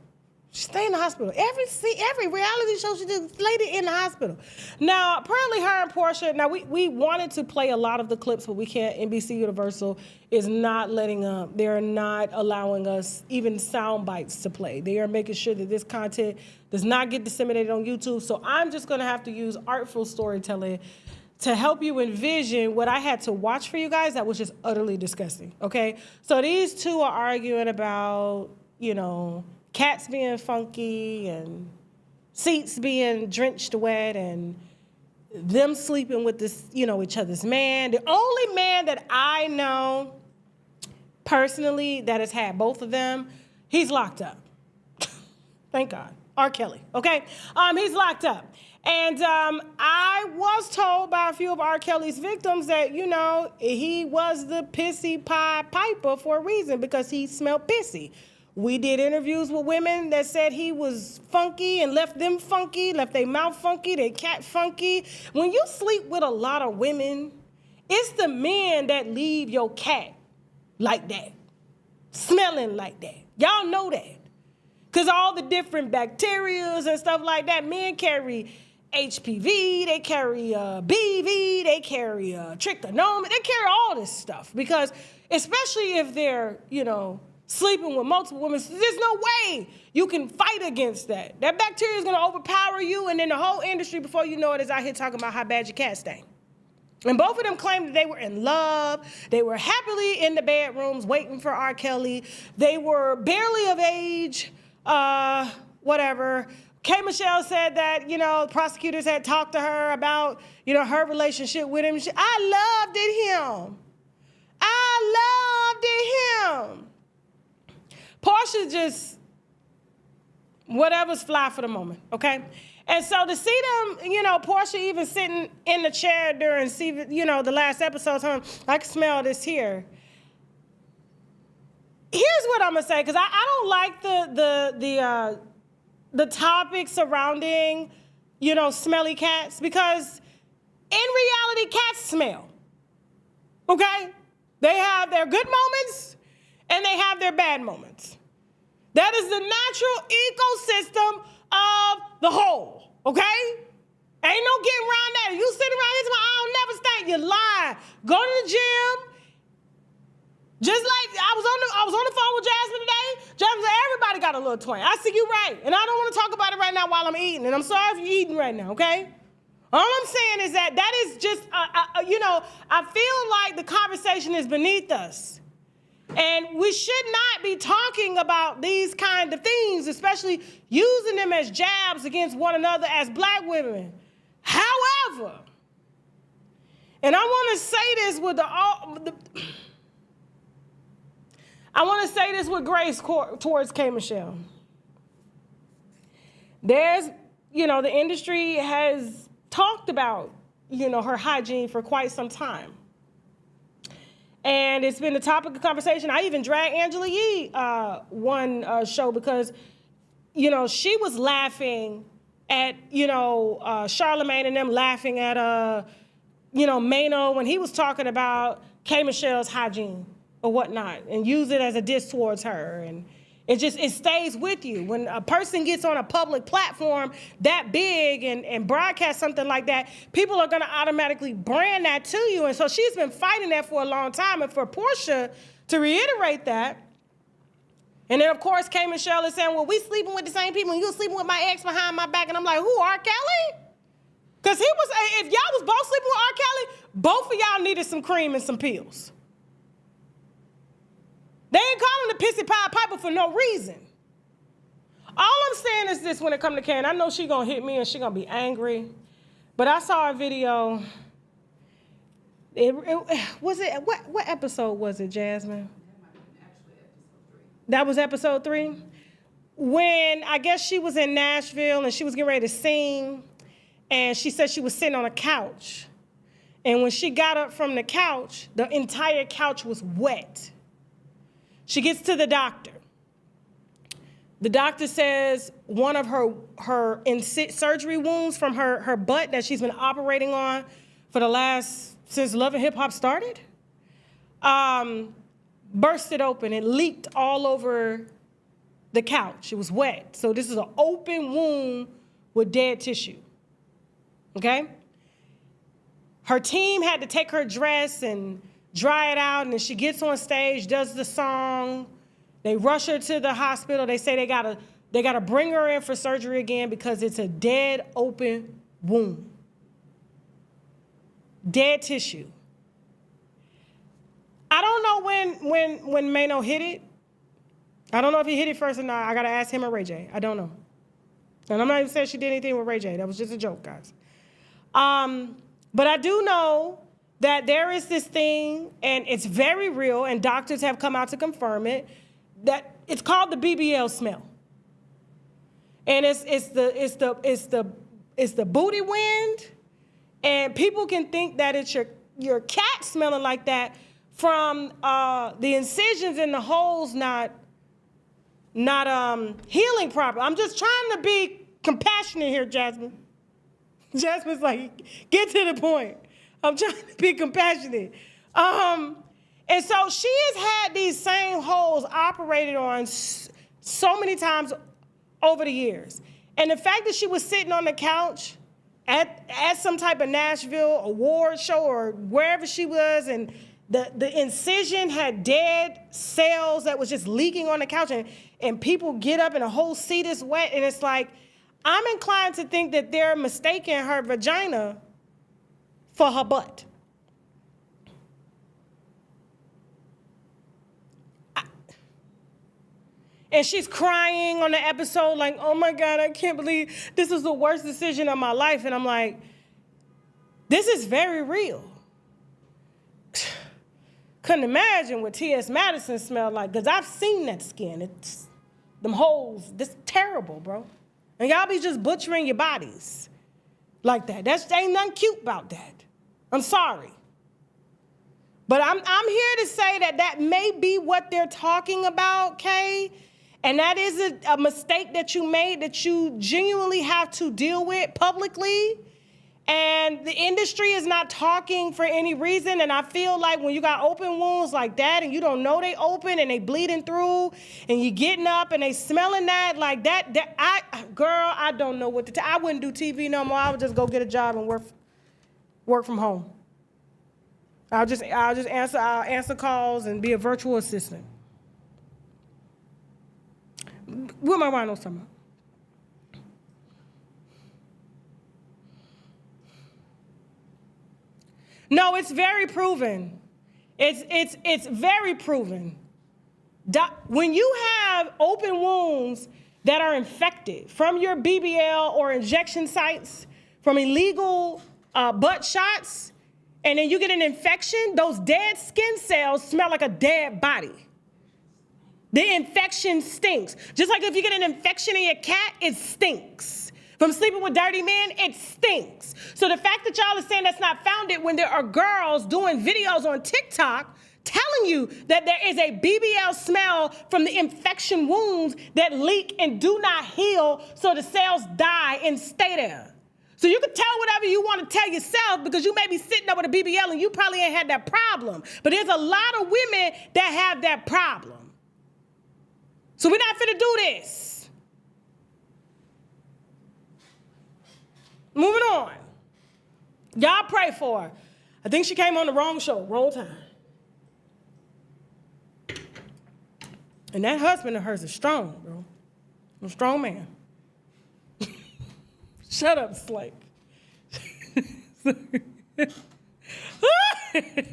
She stayed in the hospital. Every reality show she did, lady in the hospital. Now, apparently her and Porsha, now we wanted to play a lot of the clips, but we can't. NBC Universal is not letting up. They're not allowing us even sound bites to play. They are making sure that this content does not get disseminated on YouTube. So I'm just going to have to use artful storytelling to help you envision what I had to watch for you guys that was just utterly disgusting, okay? So these two are arguing about, cats being funky and seats being drenched wet and them sleeping with this, each other's man. The only man that I know personally that has had both of them, he's locked up. Thank God. R. Kelly, okay? He's locked up. And I was told by a few of R. Kelly's victims that, he was the pissy pie piper for a reason because he smelled pissy. We did interviews with women that said he was funky and left them funky, left their mouth funky, their cat funky. When you sleep with a lot of women, it's the men that leave your cat like that, smelling like that. Y'all know that. Because all the different bacterias and stuff like that, men carry HPV, they carry BV, they carry trichonoma, they carry all this stuff. Because especially if they're, sleeping with multiple women, there's no way you can fight against that. That bacteria is going to overpower you, and then the whole industry, before you know it, is out here talking about how bad your cat stank. And both of them claimed that they were in love. They were happily in the bedrooms waiting for R. Kelly. They were barely of age, whatever. K. Michelle said that, prosecutors had talked to her about, her relationship with him. I loved him. Porsha just, whatever's fly for the moment, okay? And so to see them, Porsha even sitting in the chair during, the last episode, I can smell this here. Here's what I'm gonna say, because I don't like the topic surrounding, smelly cats, because in reality, cats smell. Okay? They have their good moments and they have their bad moments. That is the natural ecosystem of the whole. Okay? Ain't no getting around that. You sitting around here talking, I don't never stink. You lie. Go to the gym. Just like I was on the phone with Jasmine today. Jasmine said, everybody got a little twang. I see you right. And I don't want to talk about it right now while I'm eating. And I'm sorry if you're eating right now, okay? All I'm saying is that is just, I feel like the conversation is beneath us. And we should not be talking about these kind of things, especially using them as jabs against one another as black women. However, and I want to say this with I want to say this with grace towards K. Michelle. There's, the industry has talked about, her hygiene for quite some time. And it's been the topic of conversation. I even dragged Angela Yee one show because, she was laughing at, Charlemagne and them laughing at, Mano when he was talking about K. Michelle's hygiene or whatnot and use it as a diss towards her. And it stays with you. When a person gets on a public platform that big and broadcast something like that, people are going to automatically brand that to you. And so she's been fighting that for a long time. And for Porsha to reiterate that, and then, of course, K. Michelle is saying, well, we sleeping with the same people and you sleeping with my ex behind my back. And I'm like, who, R. Kelly? Because if y'all was both sleeping with R. Kelly, both of y'all needed some cream and some pills. They ain't calling the pissy Pied Piper for no reason. All I'm saying is this when it comes to Karen. I know she gonna hit me and she gonna be angry, but I saw a video. What episode was it, Jasmine? That was episode 3? When I guess she was in Nashville and she was getting ready to sing, and she said she was sitting on a couch. And when she got up from the couch, the entire couch was wet. She gets to the doctor. The doctor says one of her surgery wounds from her butt that she's been operating on for since Love and Hip Hop started, bursted open. It leaked all over the couch. It was wet. So this is an open wound with dead tissue. Okay? Her team had to take her dress and dry it out, and then she gets on stage, does the song. They rush her to the hospital. They say they gotta bring her in for surgery again because it's a dead open wound. Dead tissue. I don't know when Mano hit it. I don't know if he hit it first or not. I gotta ask him or Ray J. I don't know. And I'm not even saying she did anything with Ray J. That was just a joke, guys. But I do know that there is this thing, and it's very real, and doctors have come out to confirm it, that it's called the BBL smell. And it's the booty wind, and people can think that it's your cat smelling like that from the incisions in the holes not healing properly. I'm just trying to be compassionate here, Jasmine. Jasmine's like, get to the point. I'm trying to be compassionate. And so she has had these same holes operated on so many times over the years. And the fact that she was sitting on the couch at some type of Nashville award show or wherever she was, and the incision had dead cells that was just leaking on the couch, and people get up and the whole seat is wet, and it's like, I'm inclined to think that they're mistaking her vagina for her butt. And she's crying on the episode like, oh my God, I can't believe this is the worst decision of my life. And I'm like, this is very real. Couldn't imagine what T.S. Madison smelled like, because I've seen that skin. It's them holes. This terrible, bro. And y'all be just butchering your bodies like that. Ain't nothing cute about that. I'm sorry. But I'm here to say that may be what they're talking about, Kay. And that is a mistake that you made that you genuinely have to deal with publicly. And the industry is not talking for any reason. And I feel like when you got open wounds like that and you don't know they open and they bleeding through and you getting up and they smelling that, like girl, I don't know what to tell. I wouldn't do TV no more. I would just go get a job and work from home. I'll answer calls and be a virtual assistant. What my rhinos talking about? No, it's very proven. It's very proven. When you have open wounds that are infected from your BBL or injection sites, from illegal butt shots, and then you get an infection, those dead skin cells smell like a dead body. The infection stinks. Just like if you get an infection in your cat, it stinks. From sleeping with dirty men, it stinks. So the fact that y'all are saying that's not founded when there are girls doing videos on TikTok telling you that there is a BBL smell from the infection wounds that leak and do not heal, so the cells die and stay there. So you can tell whatever you want to tell yourself because you may be sitting up with a BBL and you probably ain't had that problem. But there's a lot of women that have that problem. So we're not finna do this. Moving on. Y'all pray for her. I think she came on the wrong show, wrong time. And that husband of hers is strong, bro. A strong man. Shut up, Slake.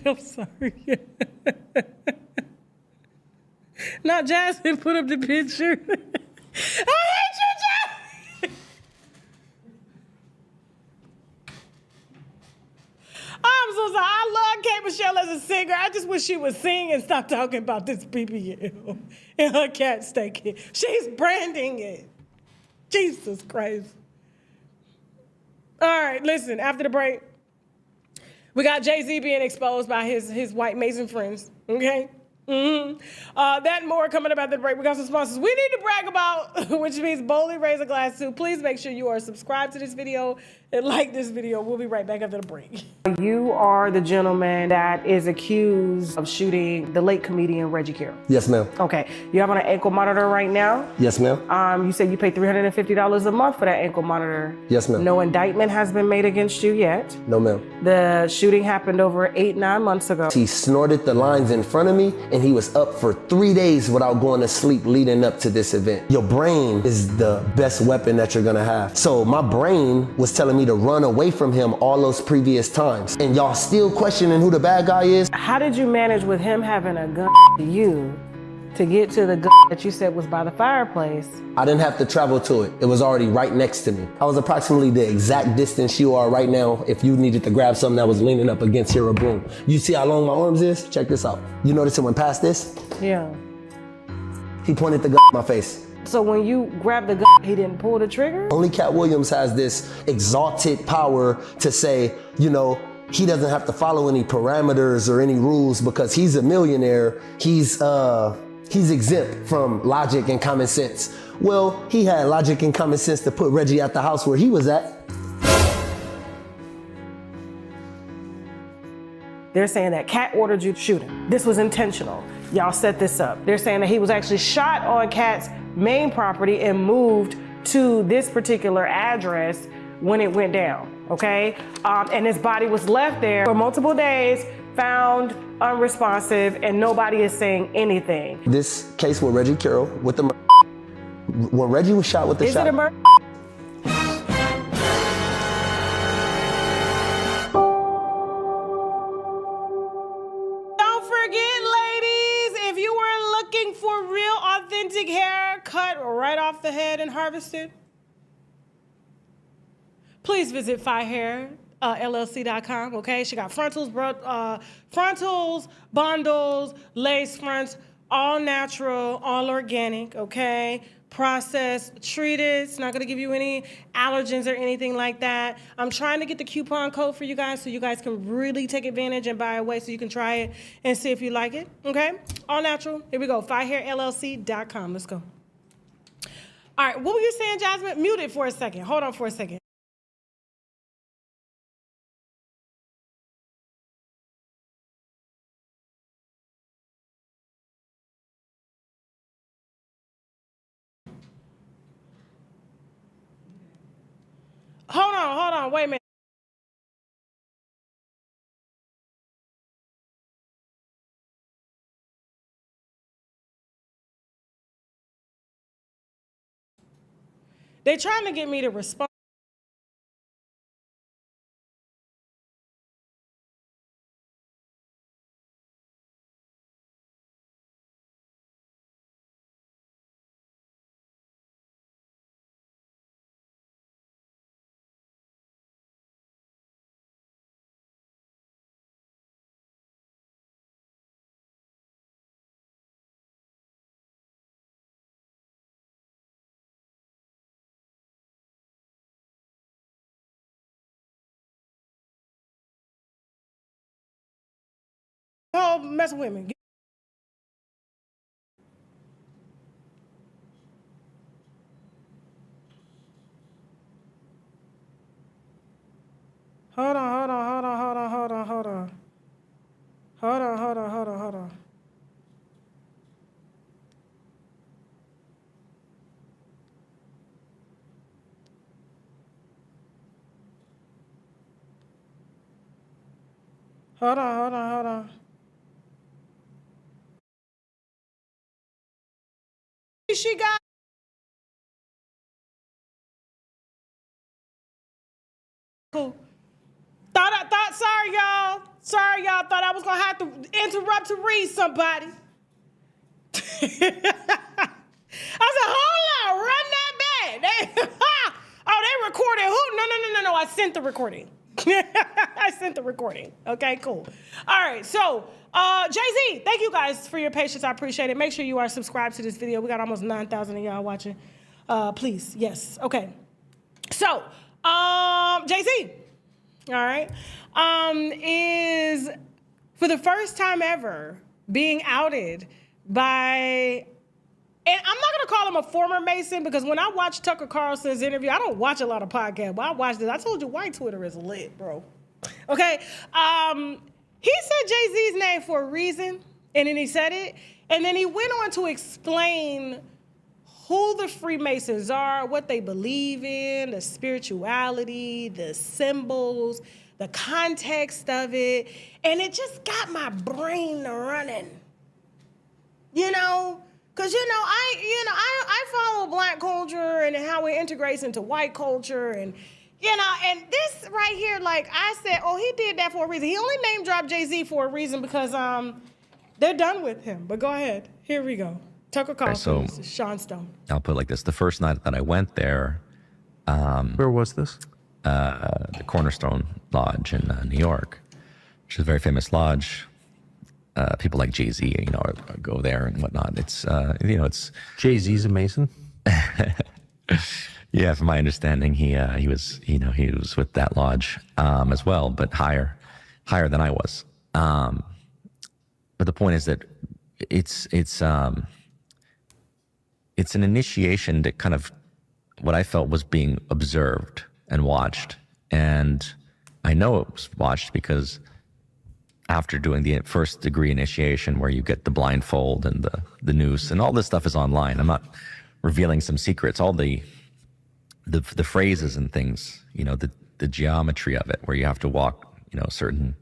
I'm sorry. Now, Jasmine put up the picture. I hate you, Jasmine. I'm so sorry. I love K Michelle as a singer. I just wish she would sing and stop talking about this BBL and her cat steak. She's branding it. Jesus Christ. All right, listen, after the break, we got Jay-Z being exposed by his white Mason friends, okay? That and more coming up after the break. We got some sponsors we need to brag about, which means boldly raise a glass to. Please make sure you are subscribed to this video and like this video. We'll be right back after the break. You are the gentleman that is accused of shooting the late comedian Reggie Carroll. Yes, ma'am. Okay, you have on an ankle monitor right now. Yes, ma'am. You said you paid $350 a month for that ankle monitor. Yes, ma'am. No indictment has been made against you yet. No, ma'am. The shooting happened over 8-9 months ago. He snorted the lines in front of me, and he was up for 3 days without going to sleep leading up to this event. Your brain is the best weapon that you're gonna have. So my brain was telling me to run away from him all those previous times. And y'all still questioning who the bad guy is? How did you manage with him having a gun to you to get to the gun that you said was by the fireplace? I didn't have to travel to it. It was already right next to me. I was approximately the exact distance you are right now if you needed to grab something that was leaning up against here or boom. You see how long my arms is? Check this out. You notice it went past this? Yeah. He pointed the gun at my face. So when you grabbed the gun, he didn't pull the trigger? Only Cat Williams has this exalted power to say, you know, he doesn't have to follow any parameters or any rules because he's a millionaire. He's exempt from logic and common sense. Well, he had logic and common sense to put Reggie at the house where he was at. They're saying that Cat ordered you to shoot him. This was intentional. Y'all set this up. They're saying that he was actually shot on Cat's main property and moved to this particular address when it went down, okay? And his body was left there for multiple days, found unresponsive, and nobody is saying anything. This case with Reggie Carroll, with the when Reggie was shot with the shot. Is it a murder? Don't forget, ladies, if you were looking for real authentic hair cut right off the head and harvested, please visit FireHairLLC.com, okay? She got frontals, bundles, lace fronts, all natural, all organic, okay? Processed, treated. It's not gonna give you any allergens or anything like that. I'm trying to get the coupon code for you guys so you guys can really take advantage and buy away so you can try it and see if you like it, okay? All natural. Here we go, FireHairLLC.com. Let's go. All right, what were you saying, Jasmine? Mute it for a second. Hold on for a second. on, wait a minute. They trying to get me to respond. Oh, messing with me. Hold on. Hold on. She got cool. Sorry, y'all. Thought I was gonna have to interrupt to read somebody. I said, hold on, run that back. They recorded who? No. I sent the recording. I sent the recording. Okay, cool. All right, so Jay-Z, thank you guys for your patience. I appreciate it. Make sure you are subscribed to this video. We got almost 9,000 of y'all watching. Please, yes. Okay. So, Jay-Z, all right, is for the first time ever being outed by, and I'm not gonna call him a former Mason because when I watch Tucker Carlson's interview, I don't watch a lot of podcasts, but I watched this. I told you white Twitter is lit, bro. Okay, he said Jay-Z's name for a reason, and then he said it, and then he went on to explain who the Freemasons are, what they believe in, the spirituality, the symbols, the context of it, and it just got my brain running. You know, because I follow Black culture and how it integrates into white culture, and and this right here, like I said, oh, he did that for a reason. He only name dropped Jay-Z for a reason because they're done with him. But go ahead, here we go. Tucker Carlson, so, Sean Stone. I'll put it like this: the first night that I went there, where was this? The Cornerstone Lodge in New York, which is a very famous lodge. People like Jay-Z, go there and whatnot. It's, it's Jay-Z's a Mason. Yeah, from my understanding, he was with that lodge as well, but higher than I was. But the point is that it's an initiation to kind of what I felt was being observed and watched. And I know it was watched because after doing the first degree initiation where you get the blindfold and the noose and all this stuff is online. I'm not revealing some secrets. All the phrases and things, the geometry of it where you have to walk, certain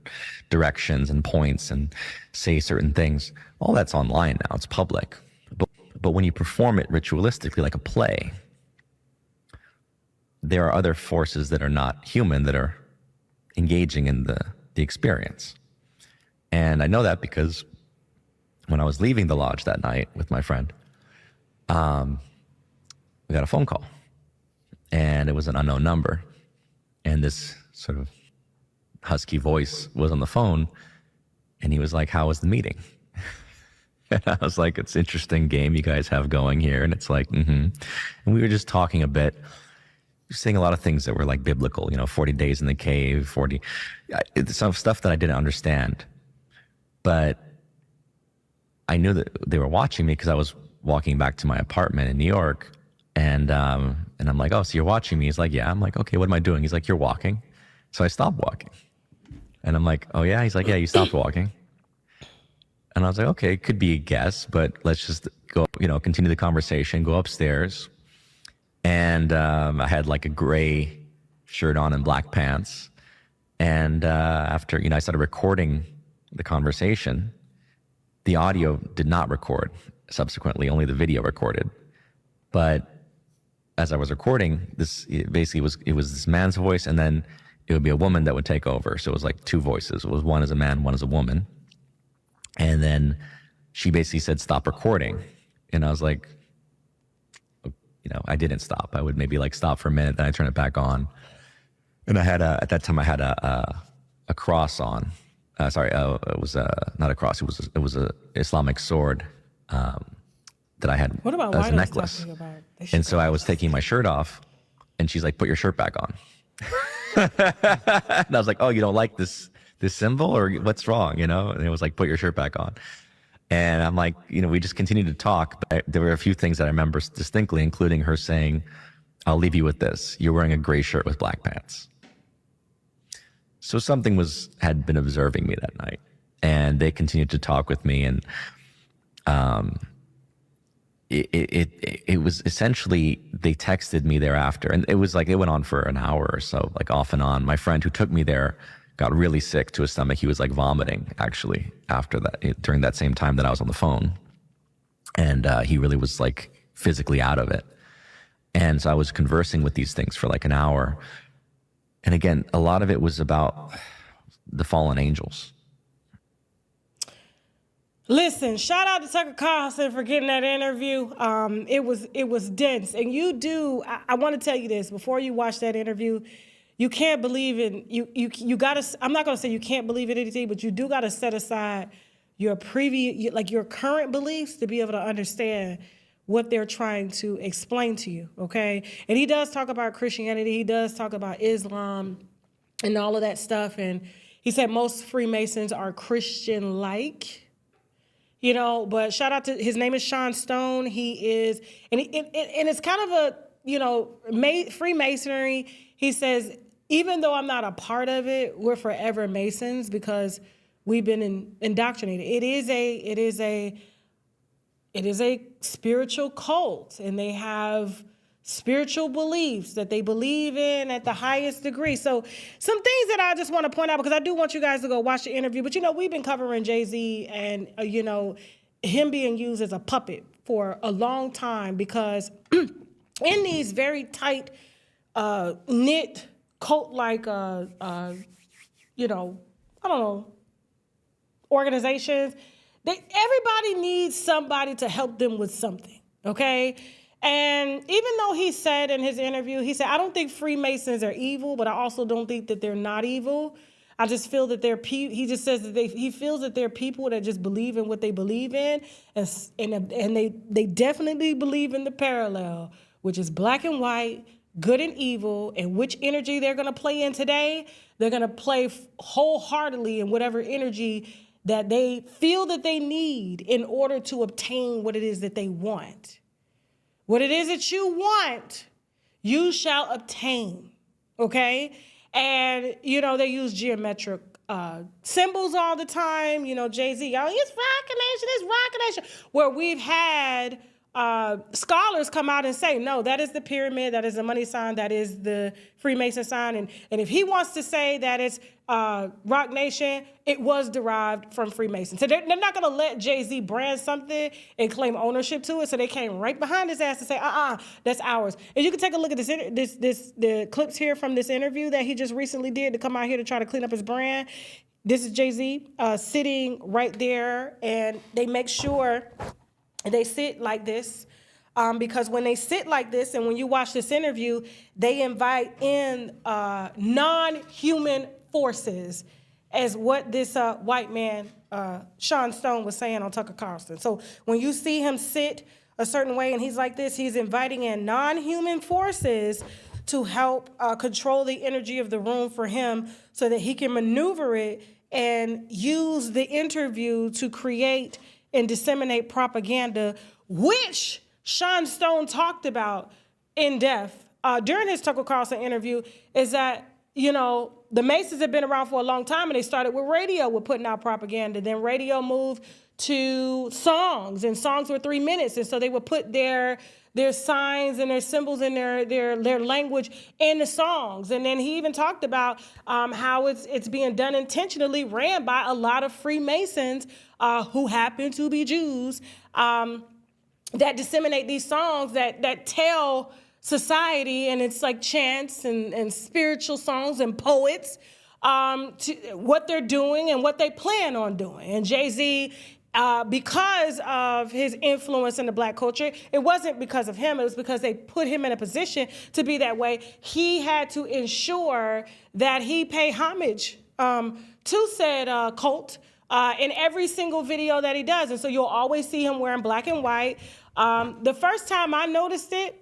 directions and points and say certain things. All that's online now. It's public. But when you perform it ritualistically like a play, there are other forces that are not human that are engaging in the experience. And I know that because when I was leaving the lodge that night with my friend, we got a phone call. And it was an unknown number. And this sort of husky voice was on the phone. And he was like, "How was the meeting?" And I was like, "It's an interesting game you guys have going here." And it's like, And we were just talking a bit, saying a lot of things that were like biblical, 40 days in the cave, some stuff that I didn't understand. But I knew that they were watching me because I was walking back to my apartment in New York. And I'm like, "Oh, so you're watching me?" He's like, "Yeah." I'm like, "Okay, what am I doing?" He's like, "You're walking." So I stopped walking. And I'm like, "Oh, yeah?" He's like, "Yeah, you stopped walking." And I was like, "Okay, it could be a guess, but let's just go, continue the conversation, go upstairs." And I had like a gray shirt on and black pants. And after, I started recording the conversation, the audio did not record subsequently, only the video recorded. But as I was recording, it was this man's voice, and then it would be a woman that would take over. So it was like two voices. It was one as a man, one as a woman. And then she basically said, stop recording. And I was like, I didn't stop. I would maybe like stop for a minute, then I turn it back on. And I had at that time I had a cross on. It was not a cross. It was a Islamic sword that I had as a necklace. And so I was taking my shirt off, and she's like, "Put your shirt back on." And I was like, "Oh, you don't like this symbol, or what's wrong?" And it was like, "Put your shirt back on." And I'm like, we just continued to talk. But there were a few things that I remember distinctly, including her saying, "I'll leave you with this. You're wearing a gray shirt with black pants." So something had been observing me that night, and they continued to talk with me, and it was essentially, they texted me thereafter, and it was like it went on for an hour or so, like off and on. My friend who took me there got really sick to his stomach. He was like vomiting actually after that, during that same time that I was on the phone, and he really was like physically out of it. And so I was conversing with these things for like an hour. And again, a lot of it was about the fallen angels. Listen, shout out to Tucker Carlson for getting that interview. It was dense. And I want to tell you this, before you watch that interview, you can't believe in, you gotta, I'm not gonna say you can't believe in anything, but you do gotta set aside your your current beliefs to be able to understand what they're trying to explain to you, okay? And he does talk about Christianity, he does talk about Islam and all of that stuff, and he said most Freemasons are Christian-like, but shout out to, his name is Sean Stone. He is, and it's kind of a, Freemasonry, he says, even though I'm not a part of it, we're forever Masons because we've been indoctrinated. It is a spiritual cult, and they have spiritual beliefs that they believe in at the highest degree. So some things that I just want to point out, because I do want you guys to go watch the interview, but we've been covering Jay-Z and, him being used as a puppet for a long time, because in these very tight, knit, cult-like, organizations, everybody needs somebody to help them with something, okay? And even though he said in his interview, he said, I don't think Freemasons are evil, but I also don't think that they're not evil. I just feel that he just says that he feels that they're people that just believe in what they believe in, and they definitely believe in the parallel, which is black and white, good and evil, and which energy they're going to play in today. They're going to play wholeheartedly in whatever energy that they feel that they need in order to obtain what it is that they want. What it is that you want, you shall obtain, okay? And, they use geometric symbols all the time. Jay-Z, it's Rocket Nation, it's Rocket Nation. Where we've had scholars come out and say, no, that is the pyramid, that is the money sign, that is the Freemason sign. And if he wants to say that it's Rock Nation, it was derived from Freemason. So they're not going to let Jay-Z brand something and claim ownership to it. So they came right behind his ass to say, that's ours. And you can take a look at the clips here from this interview that he just recently did to come out here to try to clean up his brand. This is Jay-Z sitting right there, and they make sure they sit like this, because when they sit like this, and when you watch this interview, they invite in non-human forces, as what this white man, Sean Stone, was saying on Tucker Carlson. So when you see him sit a certain way and he's like this, he's inviting in non-human forces to help control the energy of the room for him so that he can maneuver it and use the interview to create and disseminate propaganda, which Sean Stone talked about in depth during his Tucker Carlson interview, is that, the Masons have been around for a long time, and they started with radio, with putting out propaganda. Then radio moved to songs, and songs were 3 minutes, and so they would put their signs and their symbols and their language in the songs. And then he even talked about how it's being done intentionally, ran by a lot of Freemasons who happen to be Jews, that disseminate these songs that tell society, and it's like chants and spiritual songs and poets, to what they're doing and what they plan on doing. And Jay-Z, because of his influence in the black culture, it wasn't because of him, it was because they put him in a position to be that way. He had to ensure that he pay homage to said cult in every single video that he does. And so you'll always see him wearing black and white. The first time I noticed it,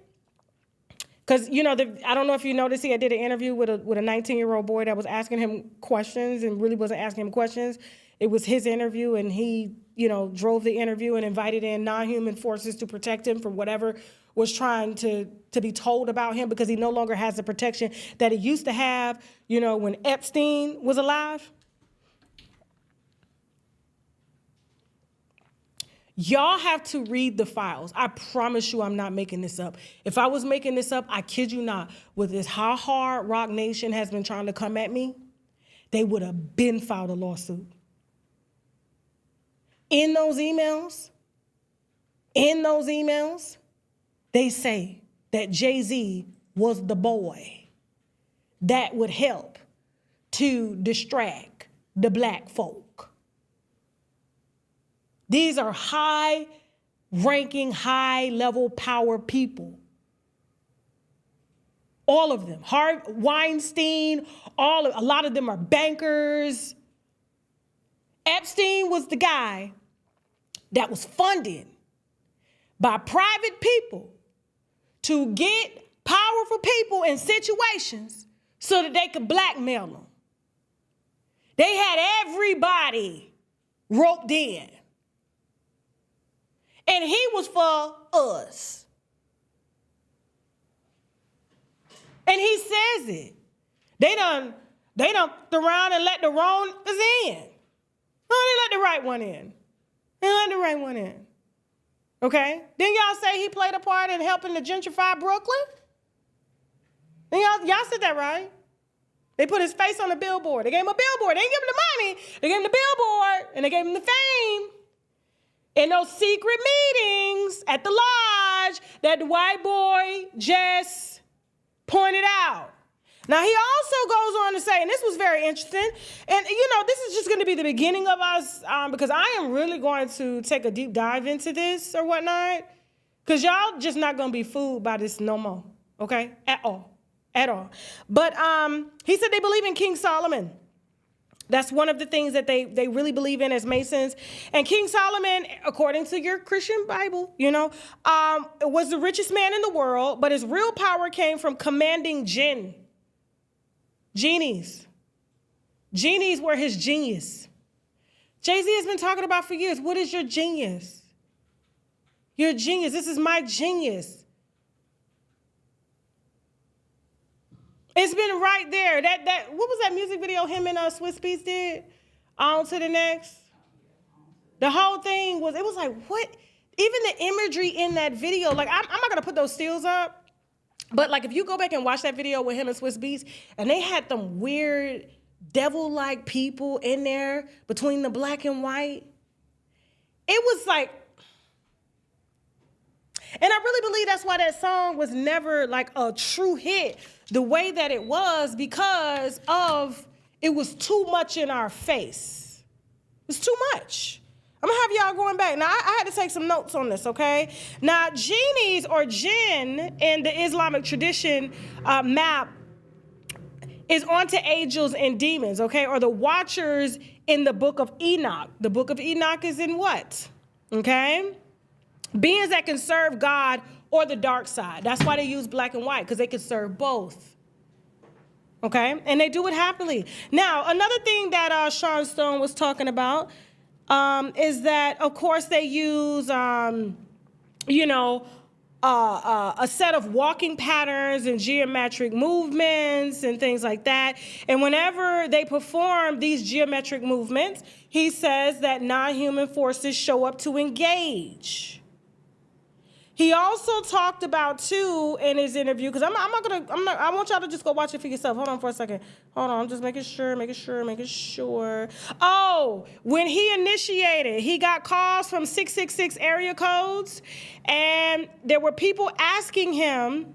because, you know, I don't know if you noticed, I did an interview with a 19-year-old boy that was asking him questions and really wasn't asking him questions. It was his interview, and he, you know, drove the interview and invited in non-human forces to protect him from whatever was trying to be told about him, because he no longer has the protection that he used to have, you know, when Epstein was alive. Y'all have to read the files. I promise you I'm not making this up. If I was making this up, I kid you not, with this how hard Rock Nation has been trying to come at me, they would have been filed a lawsuit. In those emails, they say that Jay-Z was the boy that would help to distract the black folk. These are high-ranking, high-level power people. All of them. Weinstein, a lot of them are bankers. Epstein was the guy that was funded by private people to get powerful people in situations so that they could blackmail them. They had everybody roped in. And he was for us. And he says it. They done around and let the wrong in. No, they let the right one in. They let the right one in. Okay? Then y'all say he played a part in helping to gentrify Brooklyn? Then y'all said that, right? They put his face on the billboard. They gave him a billboard. They didn't give him the money. They gave him the billboard, and they gave him the fame. In those secret meetings at the lodge that the white boy just pointed out. Now, he also goes on to say, and this was very interesting, and, you know, this is just going to be the beginning of us, because I am really going to take a deep dive into this or whatnot, because y'all just not going to be fooled by this no more, okay? At all. But he said they believe in King Solomon. That's one of the things that they really believe in as Masons. And King Solomon, according to your Christian Bible, you know, was the richest man in the world, but his real power came from commanding genies. Genies were his genius. Jay-Z has been talking about for years, what is your genius? Your genius, this is my genius. It's been right there. What was that music video him and Swiss Beats did? On to the next. The whole thing was like, what? Even the imagery in that video, like, I'm not gonna put those stills up, but like if you go back and watch that video with him and Swiss Beats, and they had them weird devil-like people in there between the black and white, it was like, and I really believe that's why that song was never like a true hit the way that it was, because of it was too much in our face. It's too much. I'm gonna have y'all going back. Now, I had to take some notes on this, okay? Now, genies or jinn in the Islamic tradition map is onto angels and demons, okay? Or the watchers in the book of Enoch. The book of Enoch is in what? Okay? Beings that can serve God or the dark side. That's why they use black and white, because they can serve both. Okay? And they do it happily. Now, another thing that Sean Stone was talking about is that, of course, they use, a set of walking patterns and geometric movements and things like that. And whenever they perform these geometric movements, he says that non-human forces show up to engage. He also talked about, too, in his interview, because I want y'all to just go watch it for yourself. Hold on for a second. Hold on, I'm just making sure. Oh, when he initiated, he got calls from 666 area codes, and there were people asking him,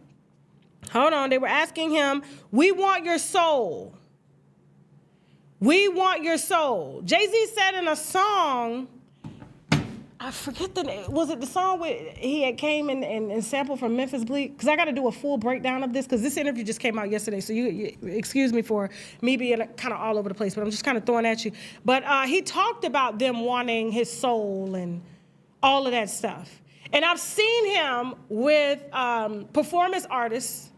we want your soul. We want your soul. Jay-Z said in a song, I forget the name. Was it the song where he had came and sampled from Memphis Bleak? Because I got to do a full breakdown of this because this interview just came out yesterday. So you excuse me for me being kind of all over the place, but I'm just kind of throwing at you. But he talked about them wanting his soul and all of that stuff. And I've seen him with performance artists,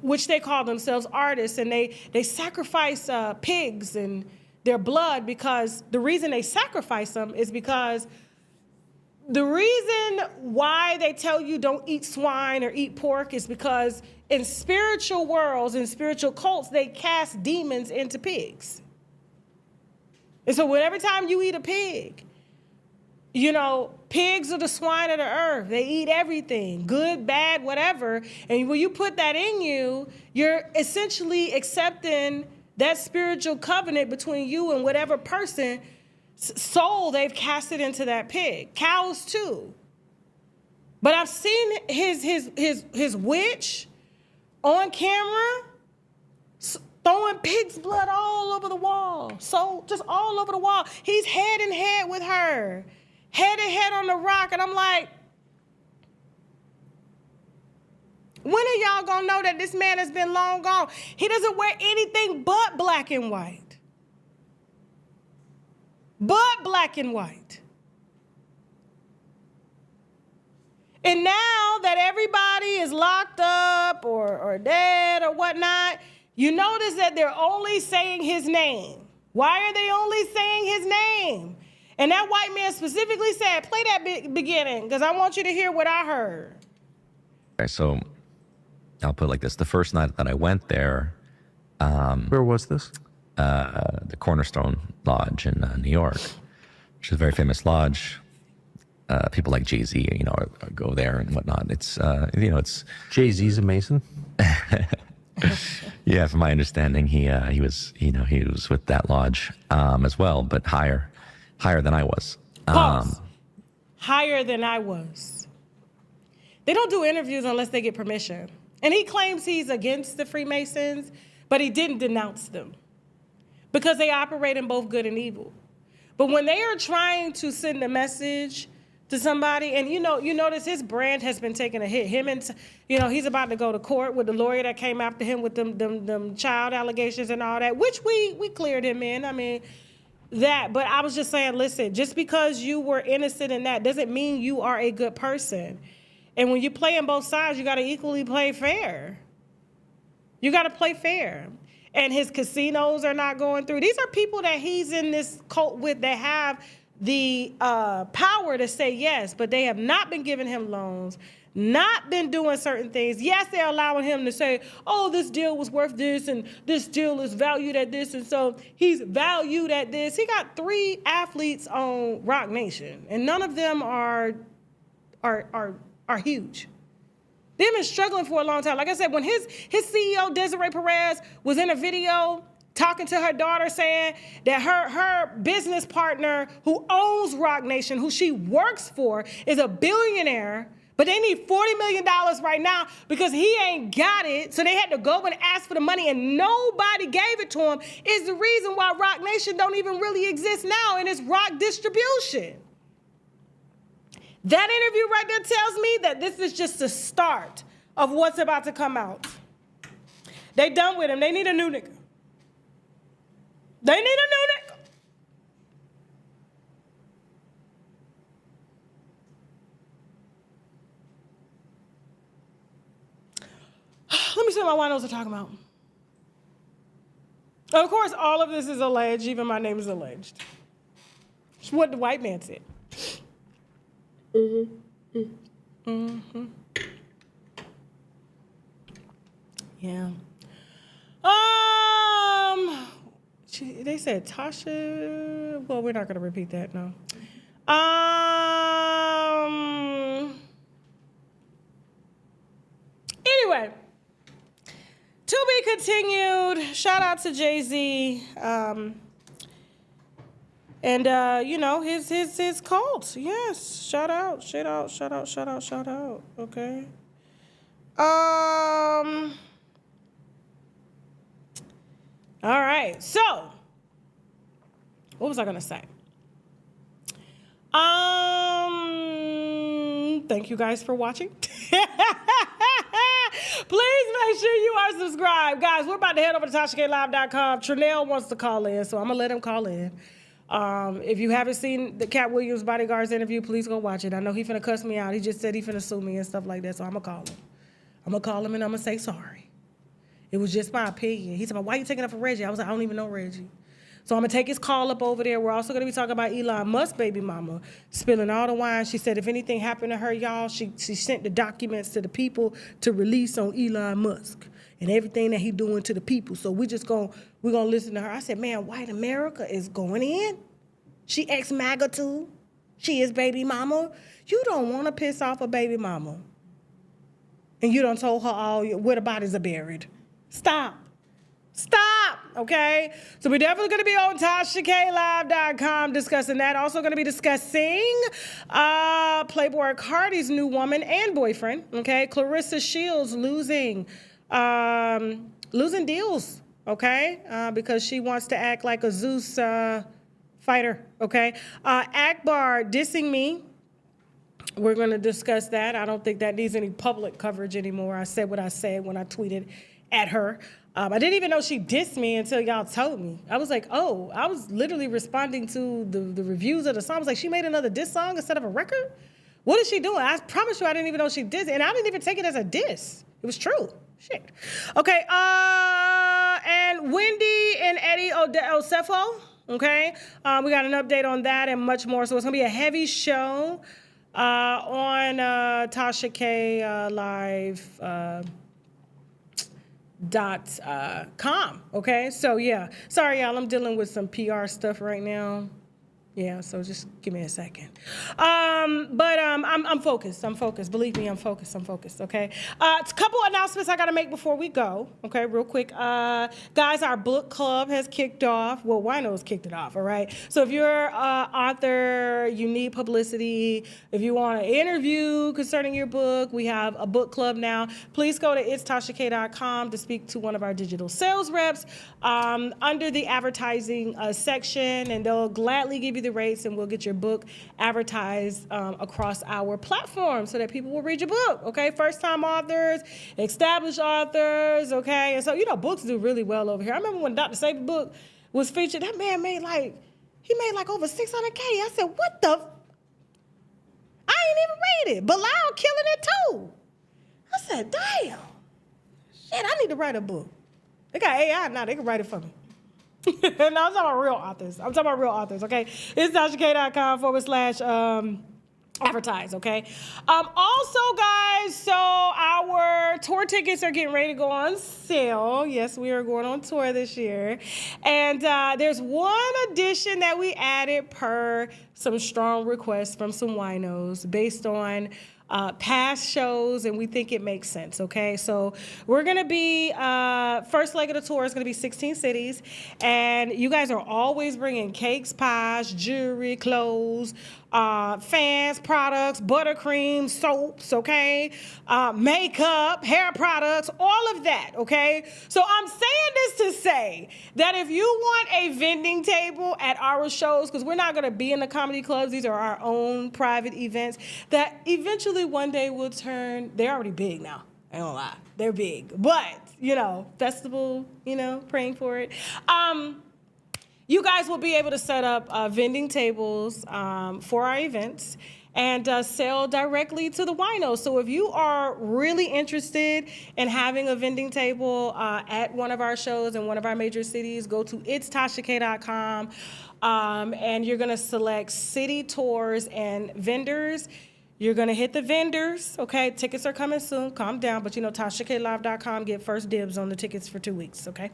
which they call themselves artists, and they sacrifice pigs and their blood because the reason they sacrifice them is because the reason why they tell you don't eat swine or eat pork is because in spiritual worlds, in spiritual cults, they cast demons into pigs. And so every time you eat a pig, you know, pigs are the swine of the earth. They eat everything, good, bad, whatever. And when you put that in you, you're essentially accepting that spiritual covenant between you and whatever person soul they've casted into that pig. Cows too. But I've seen his witch on camera throwing pig's blood all over the wall. So just all over the wall. He's head and head with her. Head and head on the rock. And I'm like, when are y'all gonna know that this man has been long gone? He doesn't wear anything but black and white. But black and white. And now that everybody is locked up or dead or whatnot, you notice that they're only saying his name. Why are they only saying his name? And that white man specifically said, play that beginning, because I want you to hear what I heard. Okay, so I'll put it like this. The first night that I went there. Where was this? The Cornerstone Lodge in New York, which is a very famous lodge. People like Jay-Z, you know, go there and whatnot. It's, you know, it's Jay-Z's a Mason. Yeah, from my understanding, he was with that lodge as well, but higher than I was. Pause. Higher than I was. They don't do interviews unless they get permission. And he claims he's against the Freemasons, but he didn't denounce them, because they operate in both good and evil. But when they are trying to send a message to somebody, and you notice his brand has been taking a hit. Him and, he's about to go to court with the lawyer that came after him with them child allegations and all that, which we cleared him in. I mean, that. But I was just saying, listen, just because you were innocent in that doesn't mean you are a good person. And when you play on both sides, you got to equally play fair. You got to play fair. And his casinos are not going through. These are people that he's in this cult with that have the power to say yes, but they have not been giving him loans, not been doing certain things. Yes, they're allowing him to say, oh, this deal was worth this, and this deal is valued at this, and so he's valued at this. He got 3 athletes on Rock Nation, and none of them are huge. They've been struggling for a long time. Like I said, when his CEO, Desiree Perez, was in a video talking to her daughter saying that her business partner who owns Rock Nation, who she works for, is a billionaire, but they need $40 million right now because he ain't got it, so they had to go and ask for the money and nobody gave it to him, is the reason why Rock Nation don't even really exist now, and it's Rock Distribution. That interview right there tells me that this is just the start of what's about to come out. They done with him. They need a new nigga. They need a new nigga. Let me see what my winos are talking about. Of course, all of this is alleged. Even my name is alleged. It's what the white man said. Mm-hmm. Mm-hmm. Yeah. They said Tasha. Well, we're not gonna repeat that. No. Anyway, to be continued. Shout out to Jay-Z. And you know, his cult. Yes. Shout out. Okay. All right. So, what was I gonna say? Thank you guys for watching. Please make sure you are subscribed. Guys, we're about to head over to TashaKLive.com. Trinell wants to call in, so I'm going to let him call in. If you haven't seen the Cat Williams Bodyguards interview, please go watch it. I know he finna cuss me out. He just said he finna sue me and stuff like that, so I'm going to call him. I'm going to call him and I'm going to say sorry. It was just my opinion. He said, why are you taking up for Reggie? I was like, I don't even know Reggie. So I'm going to take his call up over there. We're also going to be talking about Elon Musk's baby mama spilling all the wine. She said if anything happened to her, y'all, she sent the documents to the people to release on Elon Musk and everything that he doing to the people. So we're going to listen to her. I said, man, white America is going in. She ex-MAGA too. She is baby mama. You don't want to piss off a baby mama. And you done told her where the bodies are buried. Stop, okay? So we're definitely going to be on TashaKLive.com discussing that. Also going to be discussing Playboy Cardi's new woman and boyfriend, okay? Clarissa Shields losing deals, okay? Because she wants to act like a Zeus fighter, okay? Akbar dissing me. We're going to discuss that. I don't think that needs any public coverage anymore. I said what I said when I tweeted at her. I didn't even know she dissed me until y'all told me. I was like, oh, I was literally responding to the reviews of the song. I was like, she made another diss song instead of a record? What is she doing? I promise you I didn't even know she dissed. And I didn't even take it as a diss. It was true. Shit. Okay, and Wendy and Eddie Osefo, okay? We got an update on that and much more. So it's going to be a heavy show on Tasha K Live .com, okay? So yeah, sorry y'all, I'm dealing with some PR stuff right now. Yeah, so just give me a second. I'm focused. Believe me, I'm focused, okay? A couple announcements I gotta make before we go, okay, real quick. Guys, our book club has kicked off. Well, Wino's kicked it off, all right? So if you're an author, you need publicity, if you want an interview concerning your book, we have a book club now. Please go to itsTashaK.com to speak to one of our digital sales reps under the advertising section, and they'll gladly give you the rates, and we'll get your book advertised across our platform so that people will read your book, okay? First-time authors, established authors, okay? And so, you know, books do really well over here. I remember when Dr. Saber's book was featured, that man made over $600K. I said, what the? I ain't even read it. Bilal killing it too. I said, damn. Shit, I need to write a book. They got AI now. They can write it for me. No, I'm talking about real authors. Okay? It's TashaK.com/advertise, okay? Also, guys, so our tour tickets are getting ready to go on sale. Yes, we are going on tour this year. And there's one addition that we added per some strong requests from some winos based on past shows, and we think it makes sense, okay? So we're going to be, first leg of the tour is going to be 16 cities, and you guys are always bringing cakes, pies, jewelry, clothes, fans, products, buttercream, soaps, okay? Makeup, hair products, all of that, okay? So I'm saying this to say that if you want a vending table at our shows, because we're not going to be in the comedy clubs, these are our own private events, that eventually one day will turn, they're already big now, I don't lie, they're big, but, you know, festival, you know, praying for it. You guys will be able to set up vending tables for our events and sell directly to the winos. So if you are really interested in having a vending table at one of our shows in one of our major cities, go to itsTashaK.com and you're gonna select city tours and vendors. You're going to hit the vendors, okay? Tickets are coming soon. Calm down. But, TashaKLive.com get first dibs on the tickets for 2 weeks, okay?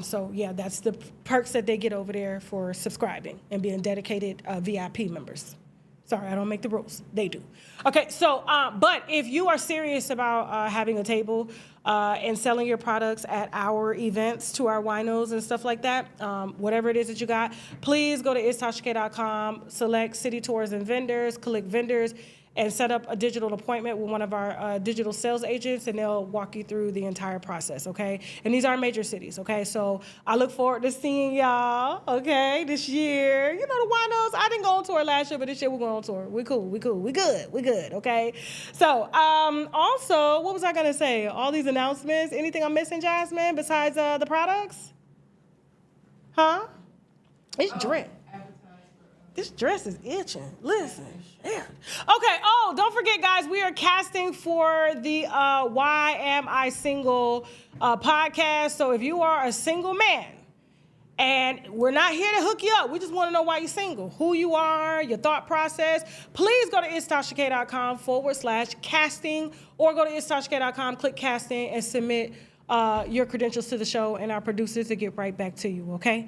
So, yeah, that's the perks that they get over there for subscribing and being dedicated VIP members. Sorry, I don't make the rules. They do. Okay, so, but if you are serious about having a table and selling your products at our events to our winos and stuff like that, whatever it is that you got, please go to istashak.com, select City Tours and Vendors, click Vendors, and set up a digital appointment with one of our digital sales agents, and they'll walk you through the entire process, okay? And these are major cities, okay? So I look forward to seeing y'all, okay, this year. The winos, I didn't go on tour last year, but this year we're going on tour. We cool, we good, okay? So also, what was I gonna say? All these announcements, anything I'm missing, Jasmine, besides the products? Huh? It's drip. This dress is itching. Listen. Yeah. Okay. Oh, don't forget, guys, we are casting for the Why Am I Single podcast. So if you are a single man, and we're not here to hook you up, we just want to know why you're single, who you are, your thought process, please go to istashak.com/casting, or go to istashak.com, click casting, and submit your credentials to the show, and our producers will get right back to you, okay?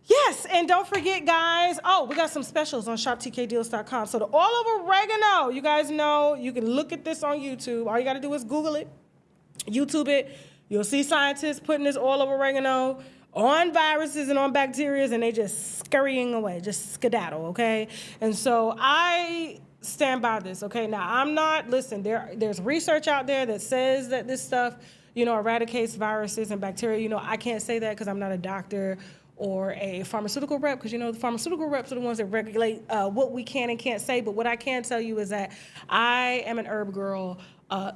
Yes, and don't forget, guys, we got some specials on shoptkdeals.com. So the all-over oregano, you guys know, you can look at this on YouTube. All you got to do is Google it, YouTube it. You'll see scientists putting this all-over oregano on viruses and on bacteria, and they just scurrying away, just skedaddle, okay? And so I stand by this, okay? Now, there's research out there that says that this stuff, eradicates viruses and bacteria. I can't say that because I'm not a doctor or a pharmaceutical rep, because the pharmaceutical reps are the ones that regulate what we can and can't say. But what I can tell you is that I am an herb girl,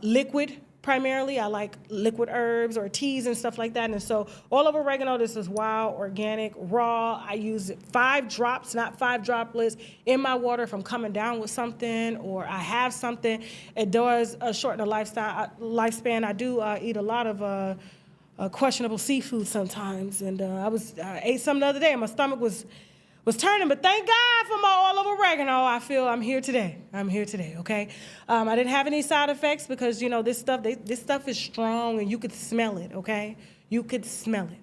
liquid primarily. I like liquid herbs or teas and stuff like that. And so all over oregano, this is wild, organic, raw. I use 5 drops, not 5 droplets, in my water if I'm coming down with something or I have something. It does shorten the lifespan. I do eat a lot of questionable seafood sometimes, and I ate some the other day and my stomach was turning, but thank God for my all over oregano. I feel I'm here today, okay? I didn't have any side effects because this stuff is strong and you could smell it, okay? You could smell it.